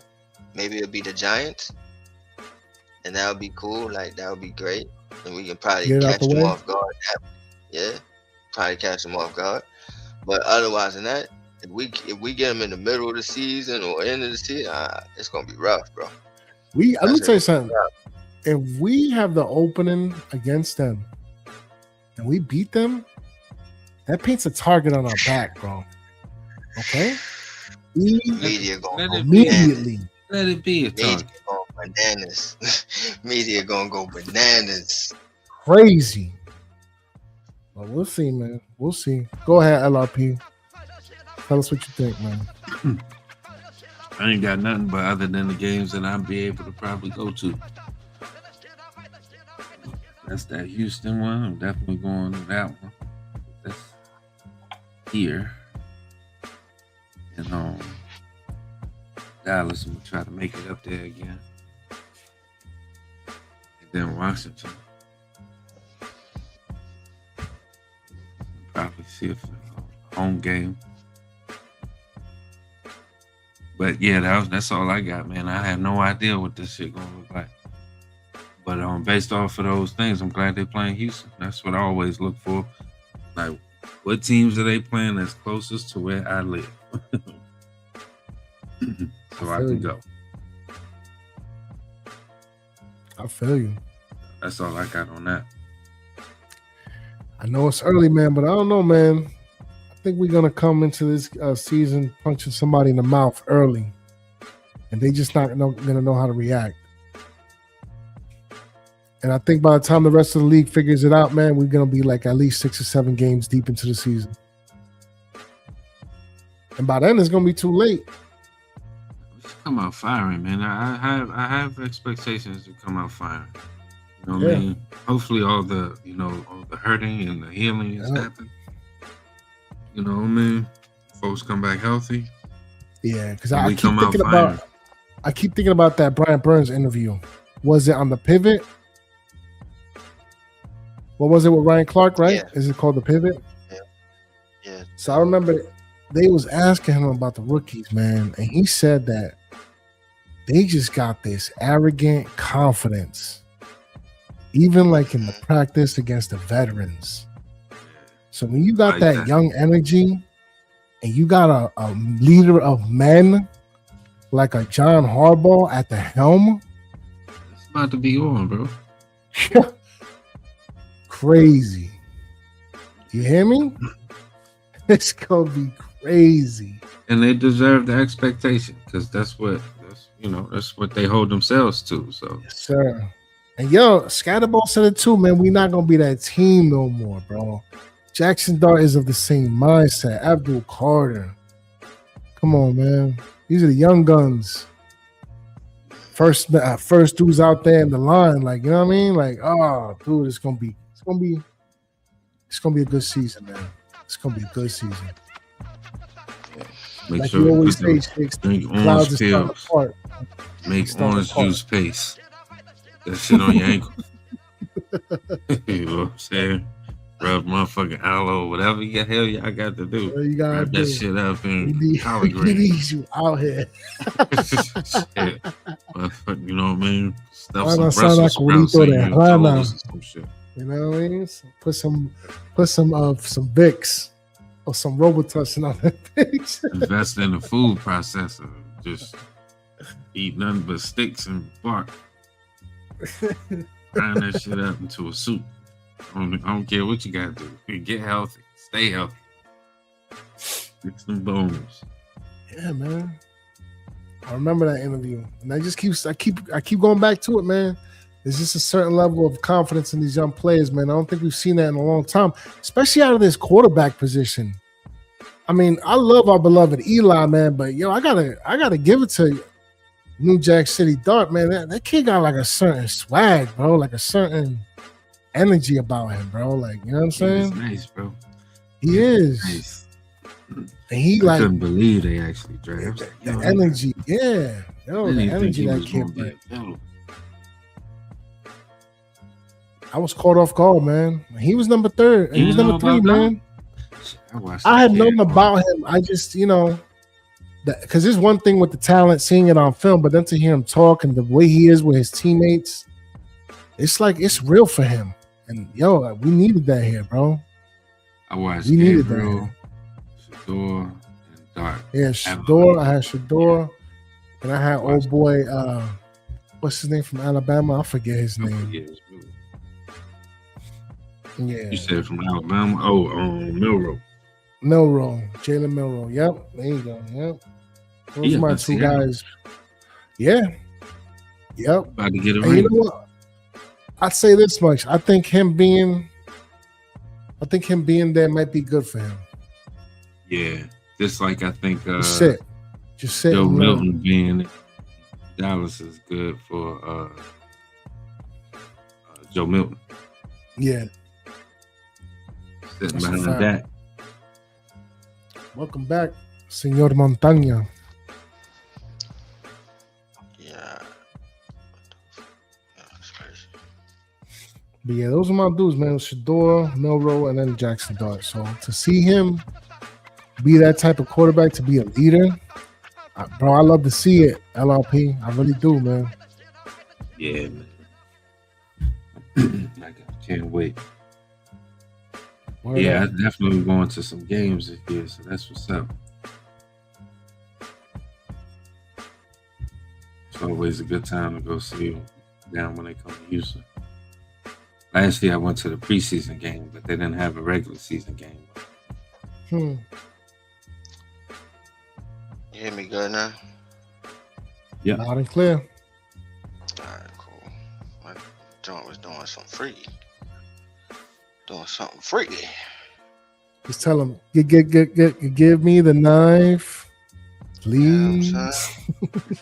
maybe it'll be the Giants. And that would be cool, like that would be great. And we can probably catch them off guard. Yeah. Probably catch them off guard. But otherwise than that, if we get them in the middle of the season or end of the season, it's gonna be rough, bro. Let me tell you something. If we have the opening against them and we beat them, that paints a target on our back, bro. Okay? Media going to immediately. Let it be a target. Media going bananas. Media going to go bananas. Crazy. Well, we'll see, man. We'll see. Go ahead, LRP. Tell us what you think, man. I ain't got nothing but other than the games that I'll be able to probably go to. That's that Houston one. I'm definitely going to that one. That's here. And Dallas, I'm going to try to make it up there again. And then Washington. Probably see if home game. But yeah, that's all I got, man. I have no idea what this shit gonna look like. But based off of those things, I'm glad they're playing Houston. That's what I always look for. Like, what teams are they playing that's closest to where I live? So I can go. I feel you. That's all I got on that. I know it's early, man, but I don't know, man. I think we're going to come into this season punching somebody in the mouth early. And they just not going to know how to react. And I think by the time the rest of the league figures it out, man, we're going to be like at least 6 or 7 games deep into the season. And by then, it's going to be too late. Come out firing, man. I have expectations to come out firing. You know what I mean? Hopefully all the hurting and the healing is happening. You know what I mean? Folks come back healthy. Yeah, because I keep thinking about that Brian Burns interview. Was it on the pivot? What was it with Ryan Clark, right? Yeah. Is it called The Pivot? Yeah. So I remember they was asking him about the rookies, man, and he said that they just got this arrogant confidence, even like in the practice against the veterans. So when you got that young energy and you got a leader of men like a John Harbaugh at the helm, It's about to be on, bro. crazy. You hear me? It's gonna be crazy. And they deserve the expectation because that's what they hold themselves to. So Yes, sir. And yo, Scatterball said it too, man. We not gonna be that team no more, bro. Jackson Dart is of the same mindset. Abdul Carter. Come on, man. These are the young guns. First dudes out there in the line, like, you know what I mean? Like, oh, dude, it's gonna be a good season, man. It's gonna be a good season. make Like sure you you always put say, the Shakes, drink clouds orange are starting pills. apart. Make Starting orange apart. juice paste. That shit on your ankle. You know what I'm saying? Rub motherfucking aloe, whatever the hell y'all got to do. What you gotta Wrap do? that shit up We in need, collard we greens. need you out here. Shit. Motherfucker, you know what I mean? Stuff Why some not sound Brussels like sprouts Julito in there? your Why toes not? or some shit. You know what I mean? So put some Vicks or some Robitussin on that bitch. Invest in a food processor. Just eat nothing but sticks and bark. Grind that shit up into a soup. I don't care what you gotta do. Get healthy. Stay healthy. Fix them bones. Yeah, man. I remember that interview, and I keep going back to it, man. There's just a certain level of confidence in these young players, man. I don't think we've seen that in a long time, especially out of this quarterback position. I mean, I love our beloved Eli, man, but yo, I gotta give it to New Jack City Dart, man. That kid got like a certain swag, bro, like a certain energy about him, bro. Like, you know what I'm He's saying? nice, bro. He is. Nice. And he I like couldn't believe they actually drafted. the energy, yeah. Yo, the energy that kid bring. I was caught off guard, man. He was number 3. And he was number 3, man. I had known about him. I just, because there's one thing with the talent, seeing it on film, but then to hear him talk and the way he is with his teammates, it's like it's real for him. And yo, we needed that here, bro. I watched We needed that Gabriel, here. Shador, and Dart. Yeah, Shador. I had Shador, and I had old boy. What's his name from Alabama? I forget his name. Yeah, You said from Alabama? Oh, Milrow. Jalen Milrow. Yep, there you go. Yep, those Yeah, are my that's two him. guys. Yeah, yep. About to get a And you ring. know what? I'd say this much. I think him being there might be good for him. Yeah. Just like I think Just sit Joe and learn. Milton being in Dallas is good for Joe Milton. Yeah. Sitting That's a behind fact. that. Welcome back, Senor Montaña. Yeah. That's crazy. But yeah, those are my dudes, man. Shador, Milrow, and then Jackson Dart. So to see him be that type of quarterback, to be a leader, bro, I love to see it, LRP. I really do, man. Yeah, man. I can't wait. Word Yeah, up. I definitely going to some games this year, so that's what's up. It's always a good time to go see them down when they come to Houston. Last year I went to the preseason game, but they didn't have a regular season game. Hmm. You hear me good now? Yeah. Loud and clear. All right, cool. My joint was doing some free. Doing something free. Just tell him, give me the knife, please. Yeah, son.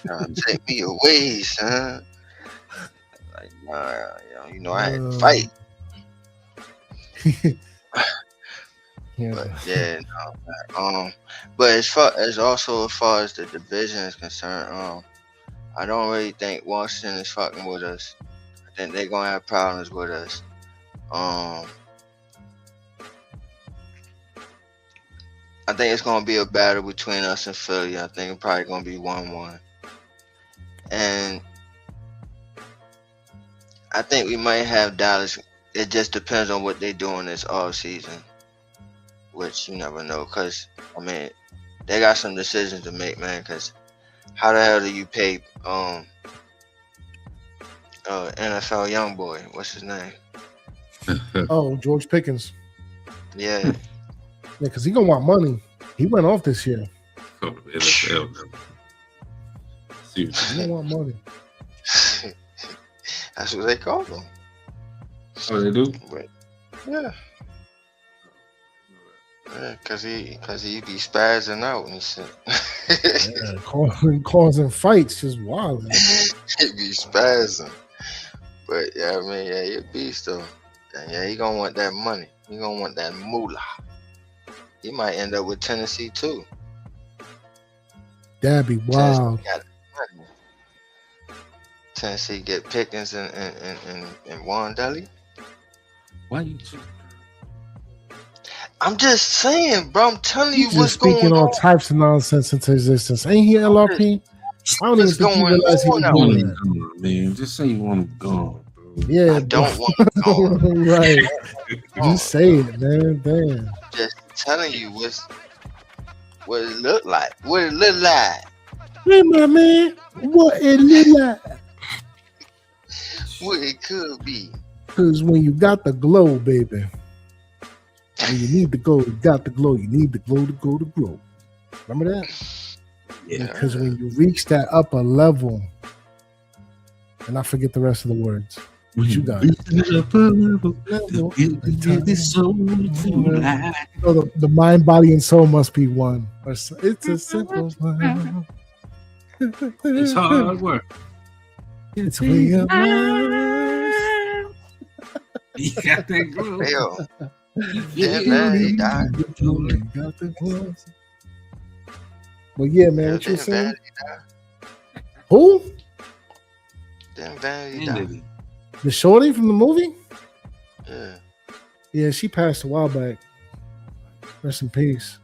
Trying to take me away, son. Like, nah, I had to fight. Yeah. But yeah, no, man. But as far as the division is concerned, I don't really think Washington is fucking with us. I think they're gonna have problems with us. I think it's gonna be a battle between us and Philly. I think it's probably gonna be 1-1, and I think we might have Dallas. It just depends on what they doing this off season, which you never know. Cause I mean, they got some decisions to make, man. Cause how the hell do you pay NFL young boy? What's his name? Oh, George Pickens. Yeah, Yeah, because he gonna want money. He went off this year. Oh, the NFL now. He Seriously. gonna want money. that's what they call them. Oh, they do? But yeah. Yeah, cause he be spazzing out and shit. Yeah, causing fights, just wild. He be spazzing. But yeah, I mean, yeah, he a beast though. And yeah, he gonna want that money. He gonna want that moolah. He might end up with Tennessee too. That'd be wild. Tennessee get Pickens and Wandelli. Why you? I'm just saying, bro. I'm telling you He's what's just speaking going all on. types of nonsense into existence. Ain't he LRP? I don't even What's think he going realized he was on out doing Want that. him gone, man. Just say you want him gone, bro. Yeah, I don't want him gone. right. Gone. Just say it, man. Damn. Just telling you what it look like. What it look like. Hey, my man. What it look like? What it could be. Because when you got the glow, baby, when you need the glow, you got the glow. You need the glow to go to grow. Remember that? Yeah. Because when you reach that upper level, and I forget the rest of the words. What you got? So the mind, body, and soul must be one. It's a simple one. It's hard work. It's way up. You got that glow. Hell, Yeah, man, he died. Well, yeah, man. Yeah, What you then saying? Vanity died. Who? Then Vanity died. The shorty from the movie? Yeah. Yeah, she passed a while back. Rest in peace.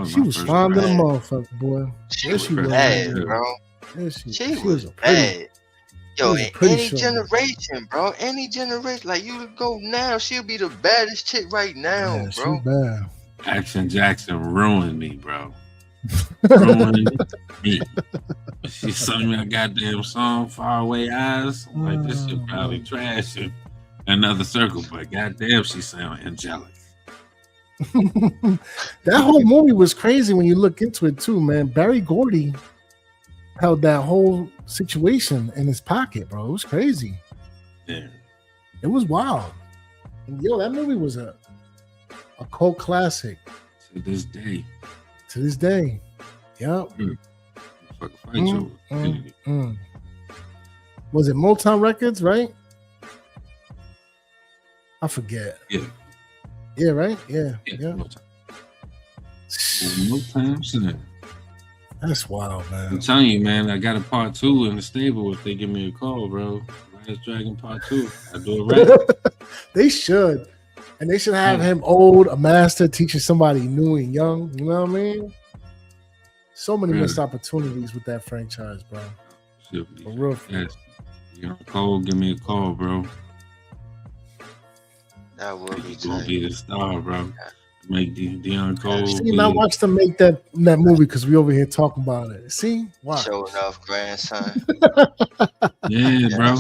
She was fine to the bad. motherfucker, boy. She Yeah, was she was. bad, bro. Yeah, She was was a pretty. bad. Yo, was a in pretty any shorty. generation, bro. Any generation. Like, you would go now, she'll be the baddest chick right now, Yeah, she bro. bad. Action Jackson ruined me, bro. Ruined me. She sung me a goddamn song, Far Away Eyes. I'm like, this shit probably trash in another circle, but goddamn, she sound angelic. That whole movie was crazy when you look into it too, man. Barry Gordy held that whole situation in his pocket, bro. It was crazy. Yeah. It was wild. And yo, that movie was a cult classic To this day. to this day. Yep. Fucking fight over. Mm. Was it Motown Records, right? I forget. Yeah. Yeah, right? Yeah. Yeah. No time soon. That's wild, I'm man. telling you, man, I got a part 2 in the stable if they give me a call, bro. Last Dragon part 2. I do it right. They should. And they should have him old, a master, teaching somebody new and young. You know what I mean? So many missed opportunities with that franchise, bro. For real. Yes. You know, Cole, give me a call, bro. That would be You gonna tight. be the star, bro. Make Deion Cole. See, I watched them make that movie because we over here talking about it. See? Wow. Showing off grandson. Yeah, bro.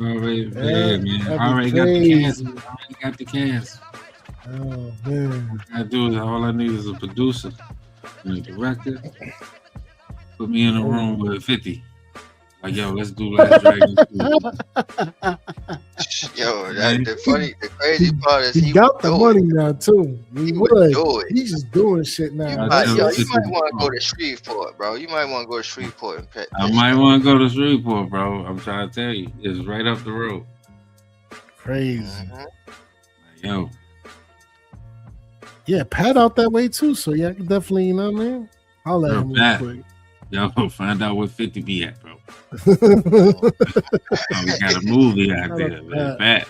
Already, yeah, man. that'd Already be got the crazy. cast. Already got the cast. Oh, man. I do is all I need is a producer and a director. Put me in a room with 50. Like, yo, let's do Last Dragon 2. Yo, the crazy part is He got the would money do it. now, too. He would would. do it. He's just doing shit You now. might, that's yo, what you this might is want to go about. to Shreveport, bro. You might want to go to Shreveport and pet. I might want to go to Shreveport, bro. I'm trying to tell you. It's right up the road. Crazy. Mhm. Like, yo, Yeah, Pat out that way, too. So, yeah, I can definitely, you know what I mean? I'll let Bro, him real Pat. quick. Y'all gonna find out where 50 be at, bro. We got a movie out there, man. Fat.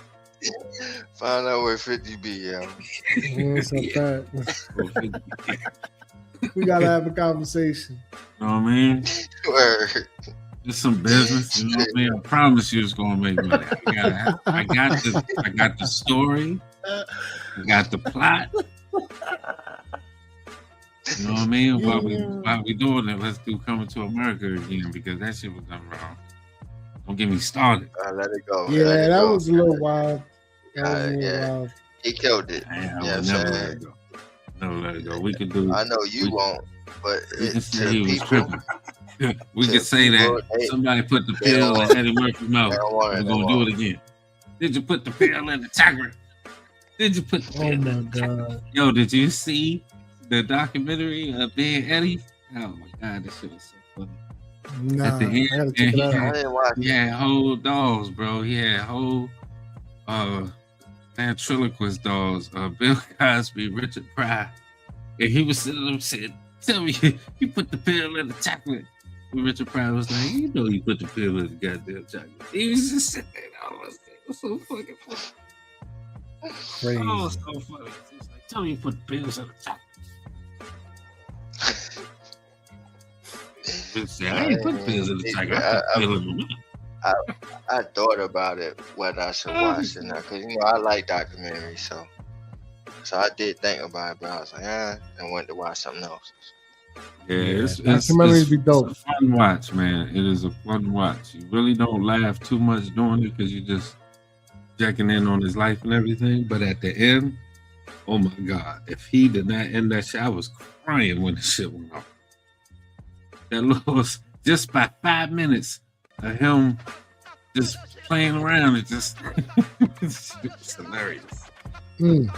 Find out where 50 be, yo. It's a fact. We gotta have a conversation. You know what I mean? Word. Just some business. You know what I mean? I promise you it's gonna make money. I got the story. I got the plot. You know what I mean? While we doing it, let's do Coming to America again because that shit was done wrong. Don't get me started. Let it go. Yeah, that was a little wild. Wild. He killed it. I will never let it go. Never let it go. We could do. I know you won't, but we can it's say he was people. tripping. We could say that somebody put the pill in Eddie Murphy's mouth. We're gonna do it again. Did you put the pill in the tiger? Did you put the pill in the tiger? Yo, did you see the documentary of Big Eddie? Oh my God, this shit was so funny. Nah, at the end, I gotta check it out. I didn't watch it. He had whole dogs, bro. He had whole ventriloquist dolls. Bill Cosby, Richard Pryor. And he was sitting there saying, "Tell me, you put the pill in the chocolate." And Richard Pryor was like, "You know you put the pill in the goddamn chocolate." He was just sitting there. It was so fucking funny. Crazy. Oh, it's so funny. He's like, "Tell me you put the pills in the chocolate." I ain't put pills in the chocolate. I put pills in the I thought about it whether I should watch it now, because I like documentaries, so I did think about it, but I was like, and went to watch something else. Yeah, documentaries be dope. It's a fun watch, man. It is a fun watch. You really don't laugh too much doing it because you just checking in on his life and everything. But at the end, oh my God, if he did not end that shit, I was crying when the shit went off. That little, just by 5 minutes of him just playing around, it just it's hilarious. It's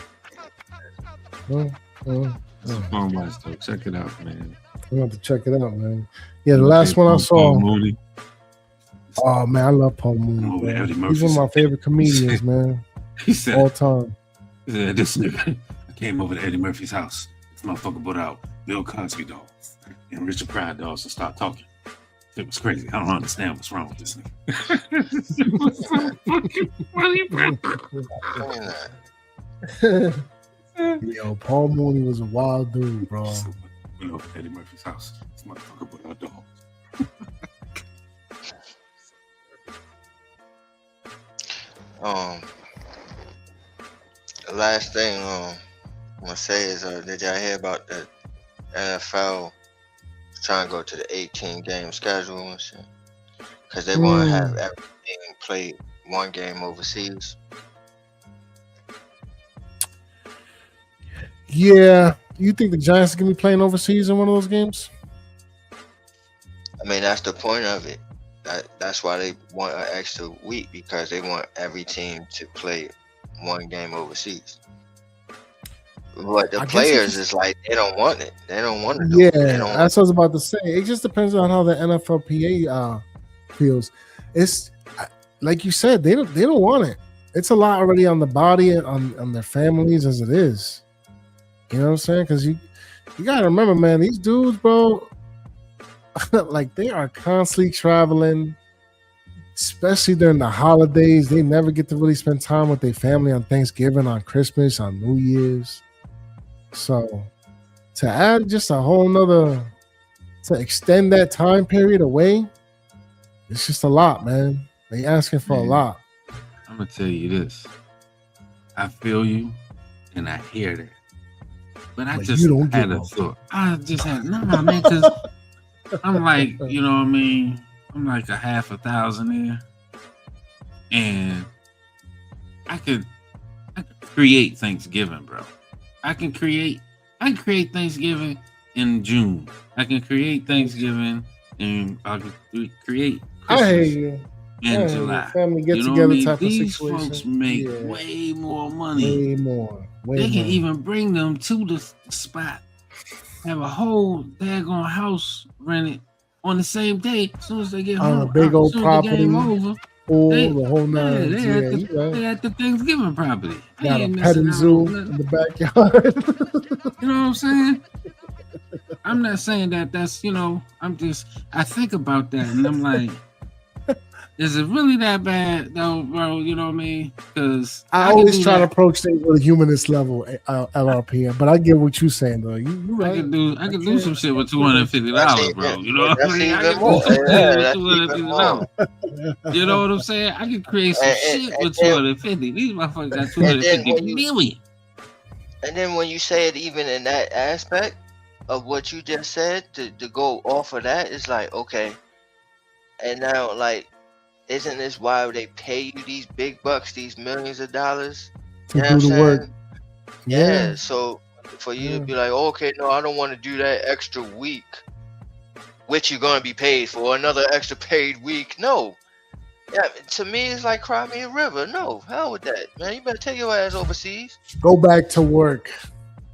a fun watch though. Check it out, man. I'm going to check it out, man. Yeah, the last one I saw. Mooney. Oh man, I love Paul Mooney. He's one of my favorite comedians, man. He said all time. He said, "This nigga, I came over to Eddie Murphy's house. This motherfucker put out Bill Cosby dolls and Richard Pryor dolls and start talking. It was crazy. I don't understand what's wrong with this nigga." It was so fucking funny, bro. Yo, Paul Mooney was a wild dude, bro. Went over to Eddie Murphy's house. This motherfucker put out dolls. The last thing I'm gonna say is, did y'all hear about the NFL trying to go to the 18-game schedule and shit? Because they want to have everything played one game overseas. Yeah, you think the Giants are gonna be playing overseas in one of those games? I mean, that's the point of it. That's why they want an extra week, because they want every team to play one game overseas. But the players is like, they don't want it. They don't want to do it. Yeah, that's what I was about to say. It just depends on how the NFLPA feels. It's like you said, they don't want it. It's a lot already on the body and on their families as it is. You know what I'm saying? Because you gotta remember, man, these dudes, bro, like they are constantly traveling, especially during the holidays. They never get to really spend time with their family on Thanksgiving, on Christmas, on New Year's. So to add just a whole nother, to extend that time period away, it's just a lot, man. They asking for a lot. I'm gonna tell you this. I feel you and I hear that. But I just had a thought. I just had man, because I'm like, you know what I mean? I'm like a $1,000 there. And I could create Thanksgiving, bro. I can create Thanksgiving in June. I can create Thanksgiving and I can create Christmas. I hear you. In July. Family get together type These of situation. folks make way more money. Way more. They can even bring them to the spot. Have a whole daggone house rented on the same day. As soon as they get home, a big old property. The game over, the whole nine. They at the Thanksgiving property. Got a petting zoo in the backyard. You know what I'm saying? I I'm not saying that's I think about that and I'm like, is it really that bad though, bro? You know what I mean? Because I always try to approach things with a humanist level, LRPM. But I get what you're saying, though. You right. I could do some shit with $250, bro. You know what I'm saying? I Even can do more. some shit Yeah, with that's even more. $250. You know what I'm saying? I can create some shit with then- 250. These motherfuckers got And then 250 million. And then when you say it even in that aspect of what you just said, to go off of that, it's like, okay. And now, like, isn't this why they pay you these big bucks, these millions of dollars? To You know do what I'm the work. saying? Yeah. So for you to be like, okay, no, I don't want to do that extra week, which you're going to be paid for another extra paid week. No. Yeah, to me, it's like cry me a river. No, hell with that, man. You better take your ass overseas Go back to work,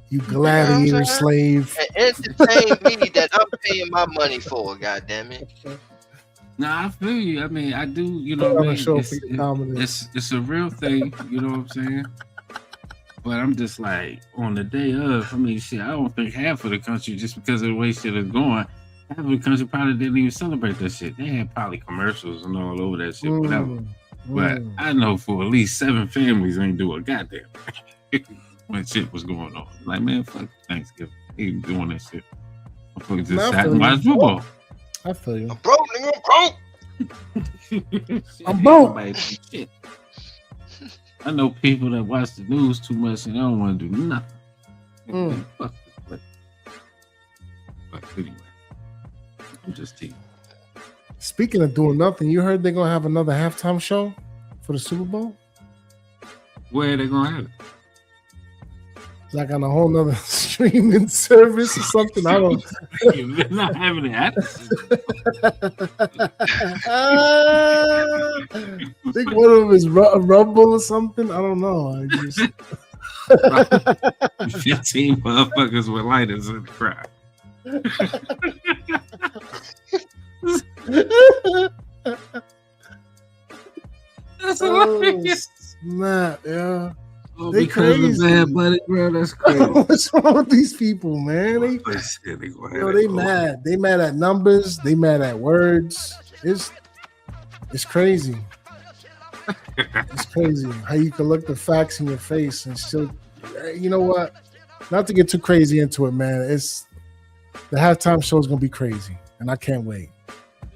you gladiator saying? slave. and entertain me that I'm paying my money for. God damn it. Nah, I feel you. I mean, I do. You know Put what on I a mean? show for your dominance. It's a real thing. You know what I'm saying? But I'm just like, on the day of, I mean, shit, I don't think half of the country, just because of the way shit is going, half of the country probably didn't even celebrate that shit. They had probably commercials and all over that shit, whatever. But I know for at least 7 families ain't do a goddamn when shit was going on. Like, man, fuck Thanksgiving. They ain't doing that shit. Motherfuckers just sat and watched football. I feel you. I'm broke, nigga. I'm broke. I'm broke. Shit. I know people that watch the news too much and they don't want to do nothing. Fuck this place. But anyway, I'm just teasing. Speaking of doing nothing, you heard they're gonna have another halftime show for the Super Bowl? Where are they gonna have it? Like on a whole nother streaming service or something. I don't. They're not having it at I think one of them is Rumble or something. I don't know. I just... 15 motherfuckers with lighters in the crowd. That's hilarious. Snap, yeah. Oh, They because crazy. of Bad Buddy, bro. That's crazy. What's wrong with these people, man? They They mad. They mad at numbers. They mad at words. It's crazy. It's crazy how you can look the facts in your face and still. You know what? Not to get too crazy into it, man. It's the halftime show is gonna be crazy, and I can't wait.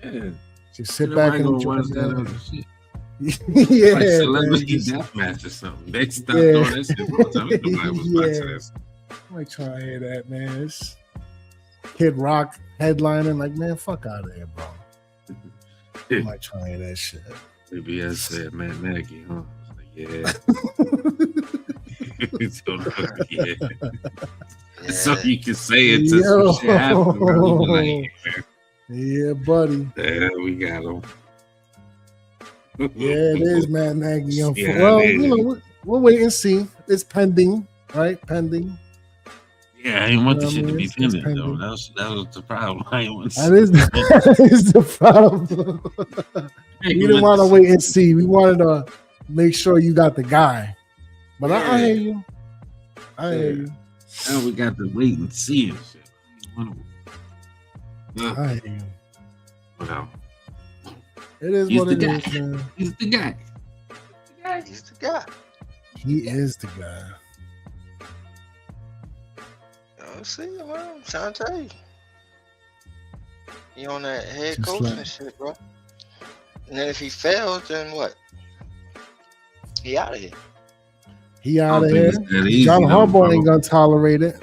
Yeah. Just sit back and enjoy that other that. shit. Yeah, Like celebrity man. deathmatch or something. They stopped doing that shit all the time. Nobody was watching this. I ain't trying to hear that, man. It's Kid Rock headlining, like, man, fuck out of here, bro. I'm not trying to hear that shit. CBS said Matt Nagy, huh? I was like, yeah. Yeah. So you can say it to some shit happen, bro. You be like, Yeah, buddy. yeah, we got him. Yeah, it is Matt Nagy. Yeah, Well, it you know, we'll wait and see. It's pending, right? Pending. Yeah, I didn't want the You know shit to be it's pending, pending. though. That was the problem. I didn't want to That is the problem. We didn't want to wait and see. We wanted to make sure you got the guy. But I hear you. I hear you. Now we got to wait and see and shit. I hear you. Well, It is he's what the it guy. is, man. He's the guy. He's the guy. He is the guy. See, man, I'm trying to tell you. He on that head Just coach like- and shit, bro. And then if he fails, then what? He out of here. He I out don't of think here. it's that easy, John though, Harbaugh bro. ain't gonna tolerate it.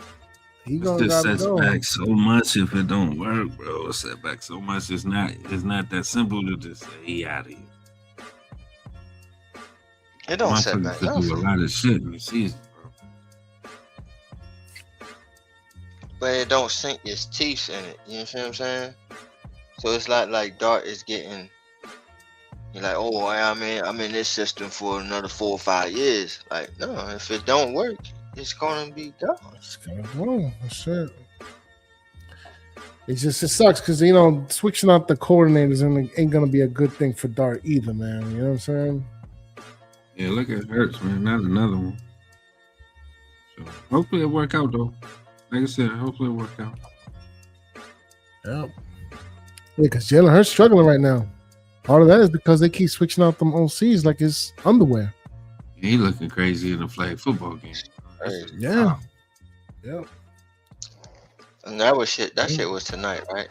He It gonna just gotta sets go. back so much if it don't work, bro. It set back so much. It's not that simple to just say he out of here. It don't set Motherfuckers back could do a nothing. lot of shit in the season, bro. But it don't sink his teeth in it. You know what I'm saying? So it's like Dart is getting. You're like, oh, I'm in this system for another 4 or 5 years. Like, no, if it don't work, it's gonna be gone. It's gonna go. That's it. It sucks because you know switching out the coordinators ain't gonna be a good thing for Dart either, man. You know what I'm saying? Yeah, look at Hurts, man. Not another one. So hopefully it work out though. Like I said, hopefully it work out. Yeah, because Jalen Hurts struggling right now. Part of that is because they keep switching out them OCs like it's underwear. He looking crazy in a flag football game. Crazy. Yeah. Yeah. And that shit was tonight, right?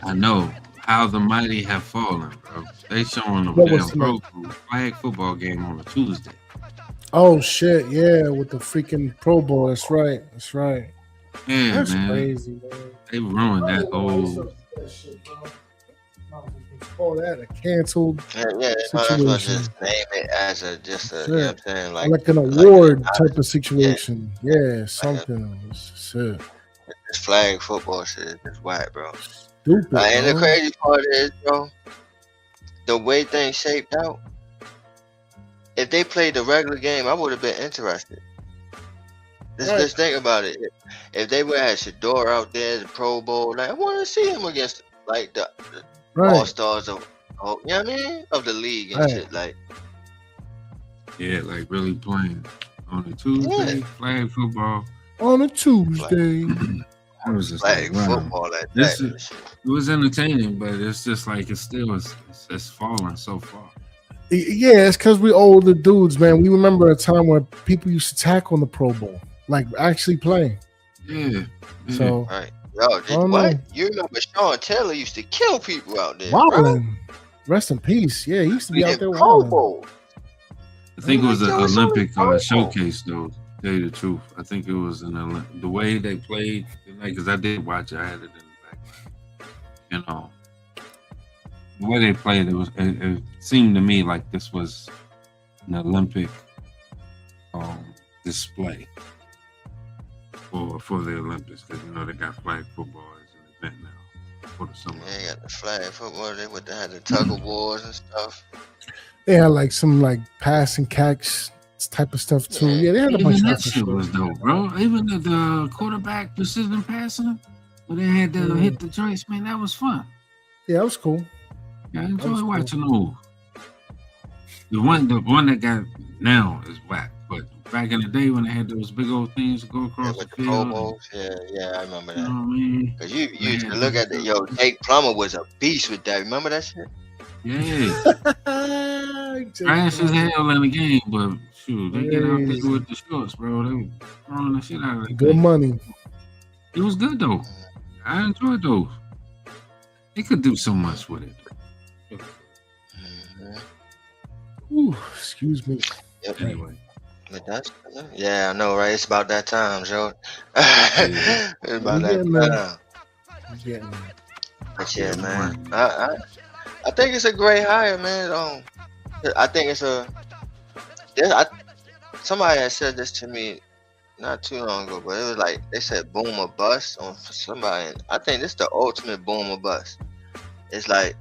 I know how the mighty have fallen, bro. They showing a What was damn flag football game on a Tuesday. Oh shit, yeah, with the freaking Pro Bowl. That's right. That's right. Yeah, That's man. crazy, man. They ruined that whole. Call that a canceled Yeah, that's why situation. just name it as you know what I'm saying? Like an award type of situation. Yeah, something. Shit. This flag football shit is just whack, bro. Stupid. And the crazy part is, bro, the way things shaped out. If they played the regular game, I would have been interested. Just think about it. If they would have had Shador out there, the Pro Bowl, like I want to see him against like the all stars of, you know what I mean, of the league and shit. Like, yeah, like really playing on a Tuesday, flag football on a Tuesday. I was just flag like, wow. football like This that. It was entertaining, but it's just like it's falling so far. Yeah, it's because we older dudes, man. We remember a time where people used to tackle on the Pro Bowl, like actually playing. Yeah. So, right. Yo, what? You remember Sean Taylor used to kill people out there, wilding. Rest in peace. Yeah, he used to be out there Pro wilding. Bowl. I think it was an Olympic showcase, though. To tell you the truth, I think it was the way they played tonight, because I did watch it. I had it in the background. You know, the way they played, it seemed to me like this was an Olympic display for the Olympics, because they got flag football as an event now for the summer. Yeah, they got the flag football. They had the tug of wars and stuff. They had like some like pass and catch type of stuff too. Yeah, they had a bunch of that shit was dope, bro. Even the quarterback precision passing, where they had to hit the joints, man, that was fun. Yeah, that was cool. Yeah, I enjoy watching those. The one that got now is whack, but back in the day when they had those big old things to go across the field. Yeah, I remember that. You know what I mean? Cause you used to look at Jake Plummer was a beast with that. Remember that shit? Yeah. Trash as hell in the game, but shoot, they get out there with the shorts, bro. They throwing the shit out of it. Good money. It was good though. I enjoyed those. They could do so much with it. Ooh, excuse me. Yep. Anyway. Yeah, I know, right? It's about that time, Joe. It's about that time. But yeah, man. I think it's a great hire, man. I think it's somebody had said this to me not too long ago, but it was like they said boom or bust on somebody. And I think this is the ultimate boom or bust. It's like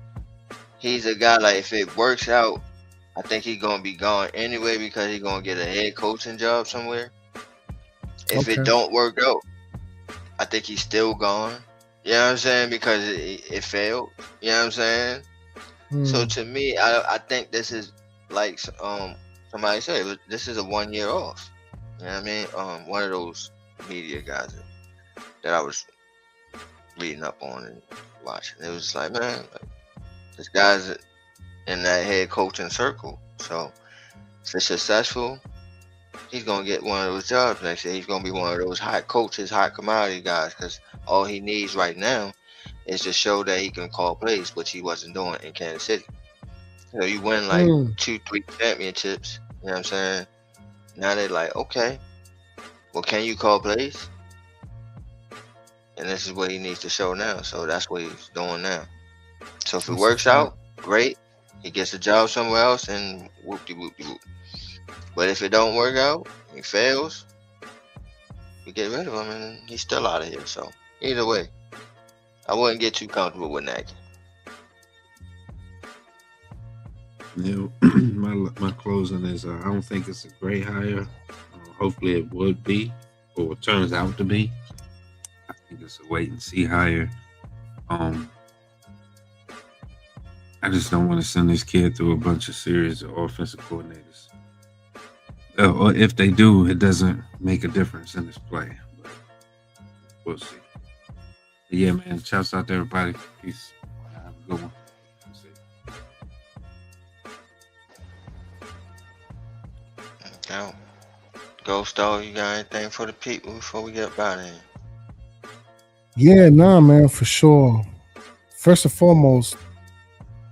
he's a guy, like if it works out, I think he's gonna be gone anyway because he's gonna get a head coaching job somewhere. If it don't work out, I think he's still gone. You know what I'm saying? Because it failed. You know what I'm saying? So to me, I think this is like somebody said, this is a 1 year off. You know what I mean? One of those media guys that I was reading up on and watching. It was like, man, this guy's in that head coaching circle. So if it's successful, he's gonna get one of those jobs next year. He's gonna be one of those hot coaches, hot commodity guys, because all he needs right now is to show that he can call plays, which he wasn't doing in Kansas City. So you win like 2-3 championships, you know what I'm saying? Now they're like, okay, well, can you call plays? And this is what he needs to show now. So that's what he's doing now. So if it works out, great. He gets a job somewhere else and whoop-de-whoop-de-whoop. But if it don't work out, he fails, we get rid of him and he's still out of here. So either way, I wouldn't get too comfortable with Nagy. My closing is I don't think it's a great hire. Hopefully it would be, or it turns out to be. I think it's a wait and see hire. I just don't want to send this kid through a bunch of series of offensive coordinators. Or if they do, it doesn't make a difference in his play. But we'll see. Yeah, man. Shouts out to everybody. Peace. Have a good one. Now, Ghost Dog, you got anything for the people before we get up out of here? Yeah, nah, man, for sure. First and foremost,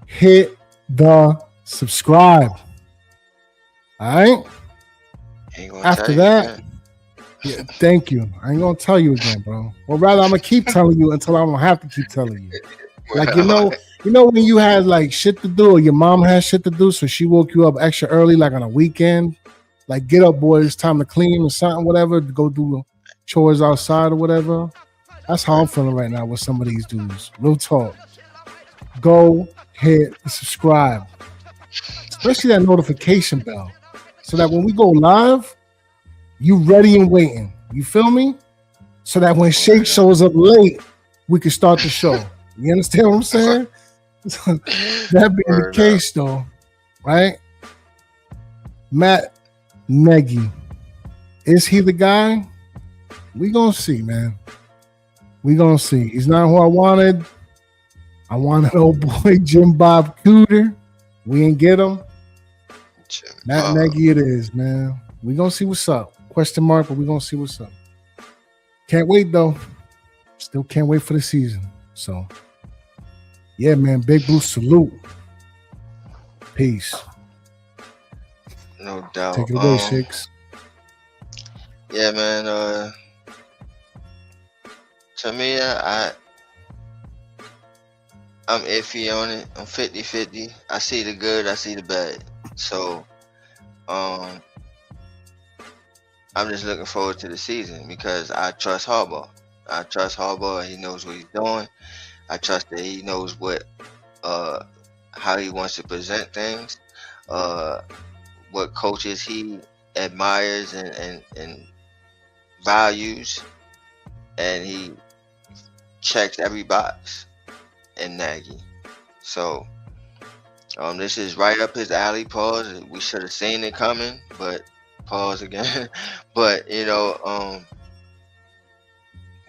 hit the subscribe. All right. Ain't gonna After tell that, you again. yeah, thank you. I ain't gonna tell you again, bro. Or rather, I'm gonna keep telling you until I don't have to keep telling you. Like you know when you had like shit to do, or your mom had shit to do, so she woke you up extra early, like on a weekend. Like, get up, boy, it's time to clean or something, whatever, to go do chores outside or whatever. That's how I'm feeling right now with some of these dudes. Real talk. Go hit the subscribe, especially that notification bell, so that when we go live, you ready and waiting. You feel me? So that when Shake shows up late, we can start the show. You understand what I'm saying? That being the case, though, right? Matt Nagy, is he the guy? We gonna see, man. We gonna see. He's not who I wanted. I wanted old boy Jim Bob Cooter. We ain't get him. Matt Nagy it is, man. We gonna see what's up. Question mark, but we gonna see what's up. Can't wait though. Still can't wait for the season. So yeah, man. Big Blue salute. Peace. No doubt. Take it away, Shakes. Yeah, man. To me, I'm iffy on it. I'm 50-50. I see the good, I see the bad. So, I'm just looking forward to the season because I trust Harbaugh. I trust Harbaugh. He knows what he's doing. I trust that he knows how he wants to present things, what coaches he admires and values, and he checks every box in Nagy. So this is right up his alley. Pause. We should have seen it coming, but pause again. But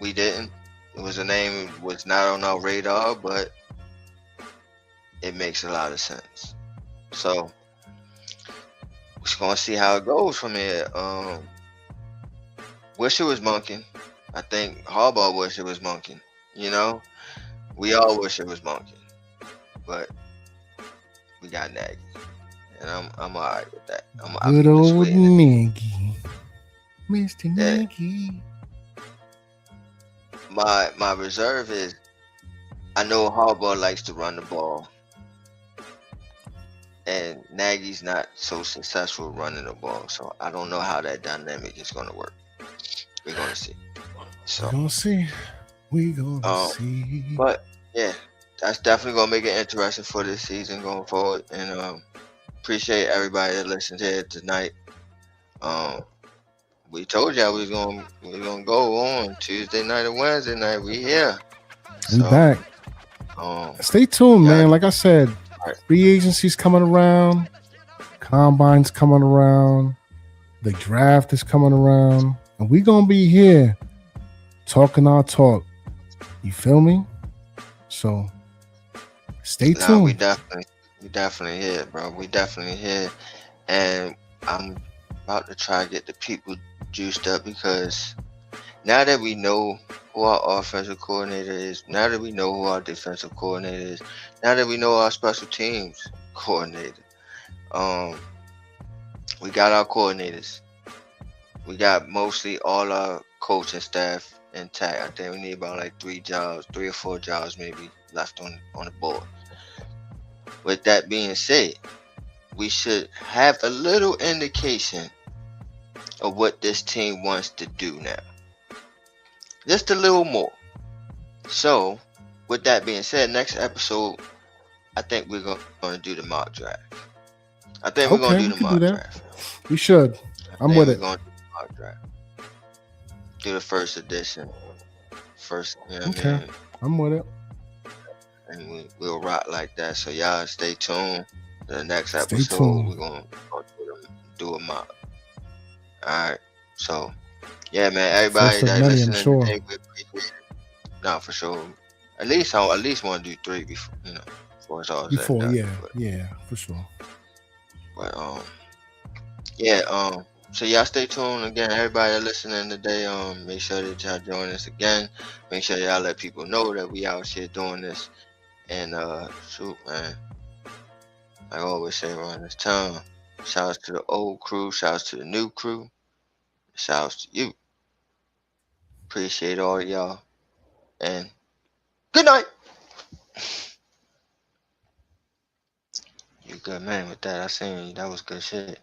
we didn't. It was a name was not on our radar, but it makes a lot of sense. So we're just gonna see how it goes from here. Wish it was Monken. I think Harbaugh wish it was Monken. We all wish it was Monken, but we got Nagy, and I'm alright with that. Good old Nagy, Mr. Nagy. My reserve is, I know Harbaugh likes to run the ball, and Nagy's not so successful running the ball, so I don't know how that dynamic is going to work. We're going to see. So we're going to see. We gonna see. But yeah, that's definitely gonna make it interesting for this season going forward. And appreciate everybody that listened here tonight. We told y'all we was gonna go on Tuesday night and Wednesday night. We here. We back. Stay tuned, man. Like I said, free agency's coming around, combine's coming around, the draft is coming around, and we gonna be here talking our talk. You feel me? So stay tuned. We definitely here, bro. We definitely here, and I'm about to try to get the people juiced up because now that we know who our offensive coordinator is, now that we know who our defensive coordinator is, now that we know our special teams coordinator, we got our coordinators. We got mostly all our coaching staff intact. I think we need about like 3 or 4 jobs maybe left on the board. With that being said, we should have a little indication of what this team wants to do now. Just a little more. So, with that being said, next episode, I think we're going to do the mock draft. I think we're going to do the mock draft. We should. I'm with it. We're going to do the mock draft. Do the first edition. Okay. I'm with it. And we'll rock like that. So y'all stay tuned. The next episode we're gonna do a mock. Alright. So yeah, man, everybody that listening today, we appreciate it. Nah, for sure. At least I at least want to do 3 before before it's all said and Before, done. yeah, for sure. But yeah, so y'all stay tuned again. Everybody that listening today, make sure that y'all join us again. Make sure y'all let people know that we out here doing this. And shoot, man, I always say around this time, shouts to the old crew, shouts to the new crew, shouts to you. Appreciate all y'all, and good night. You good man with that. I seen you. That was good shit.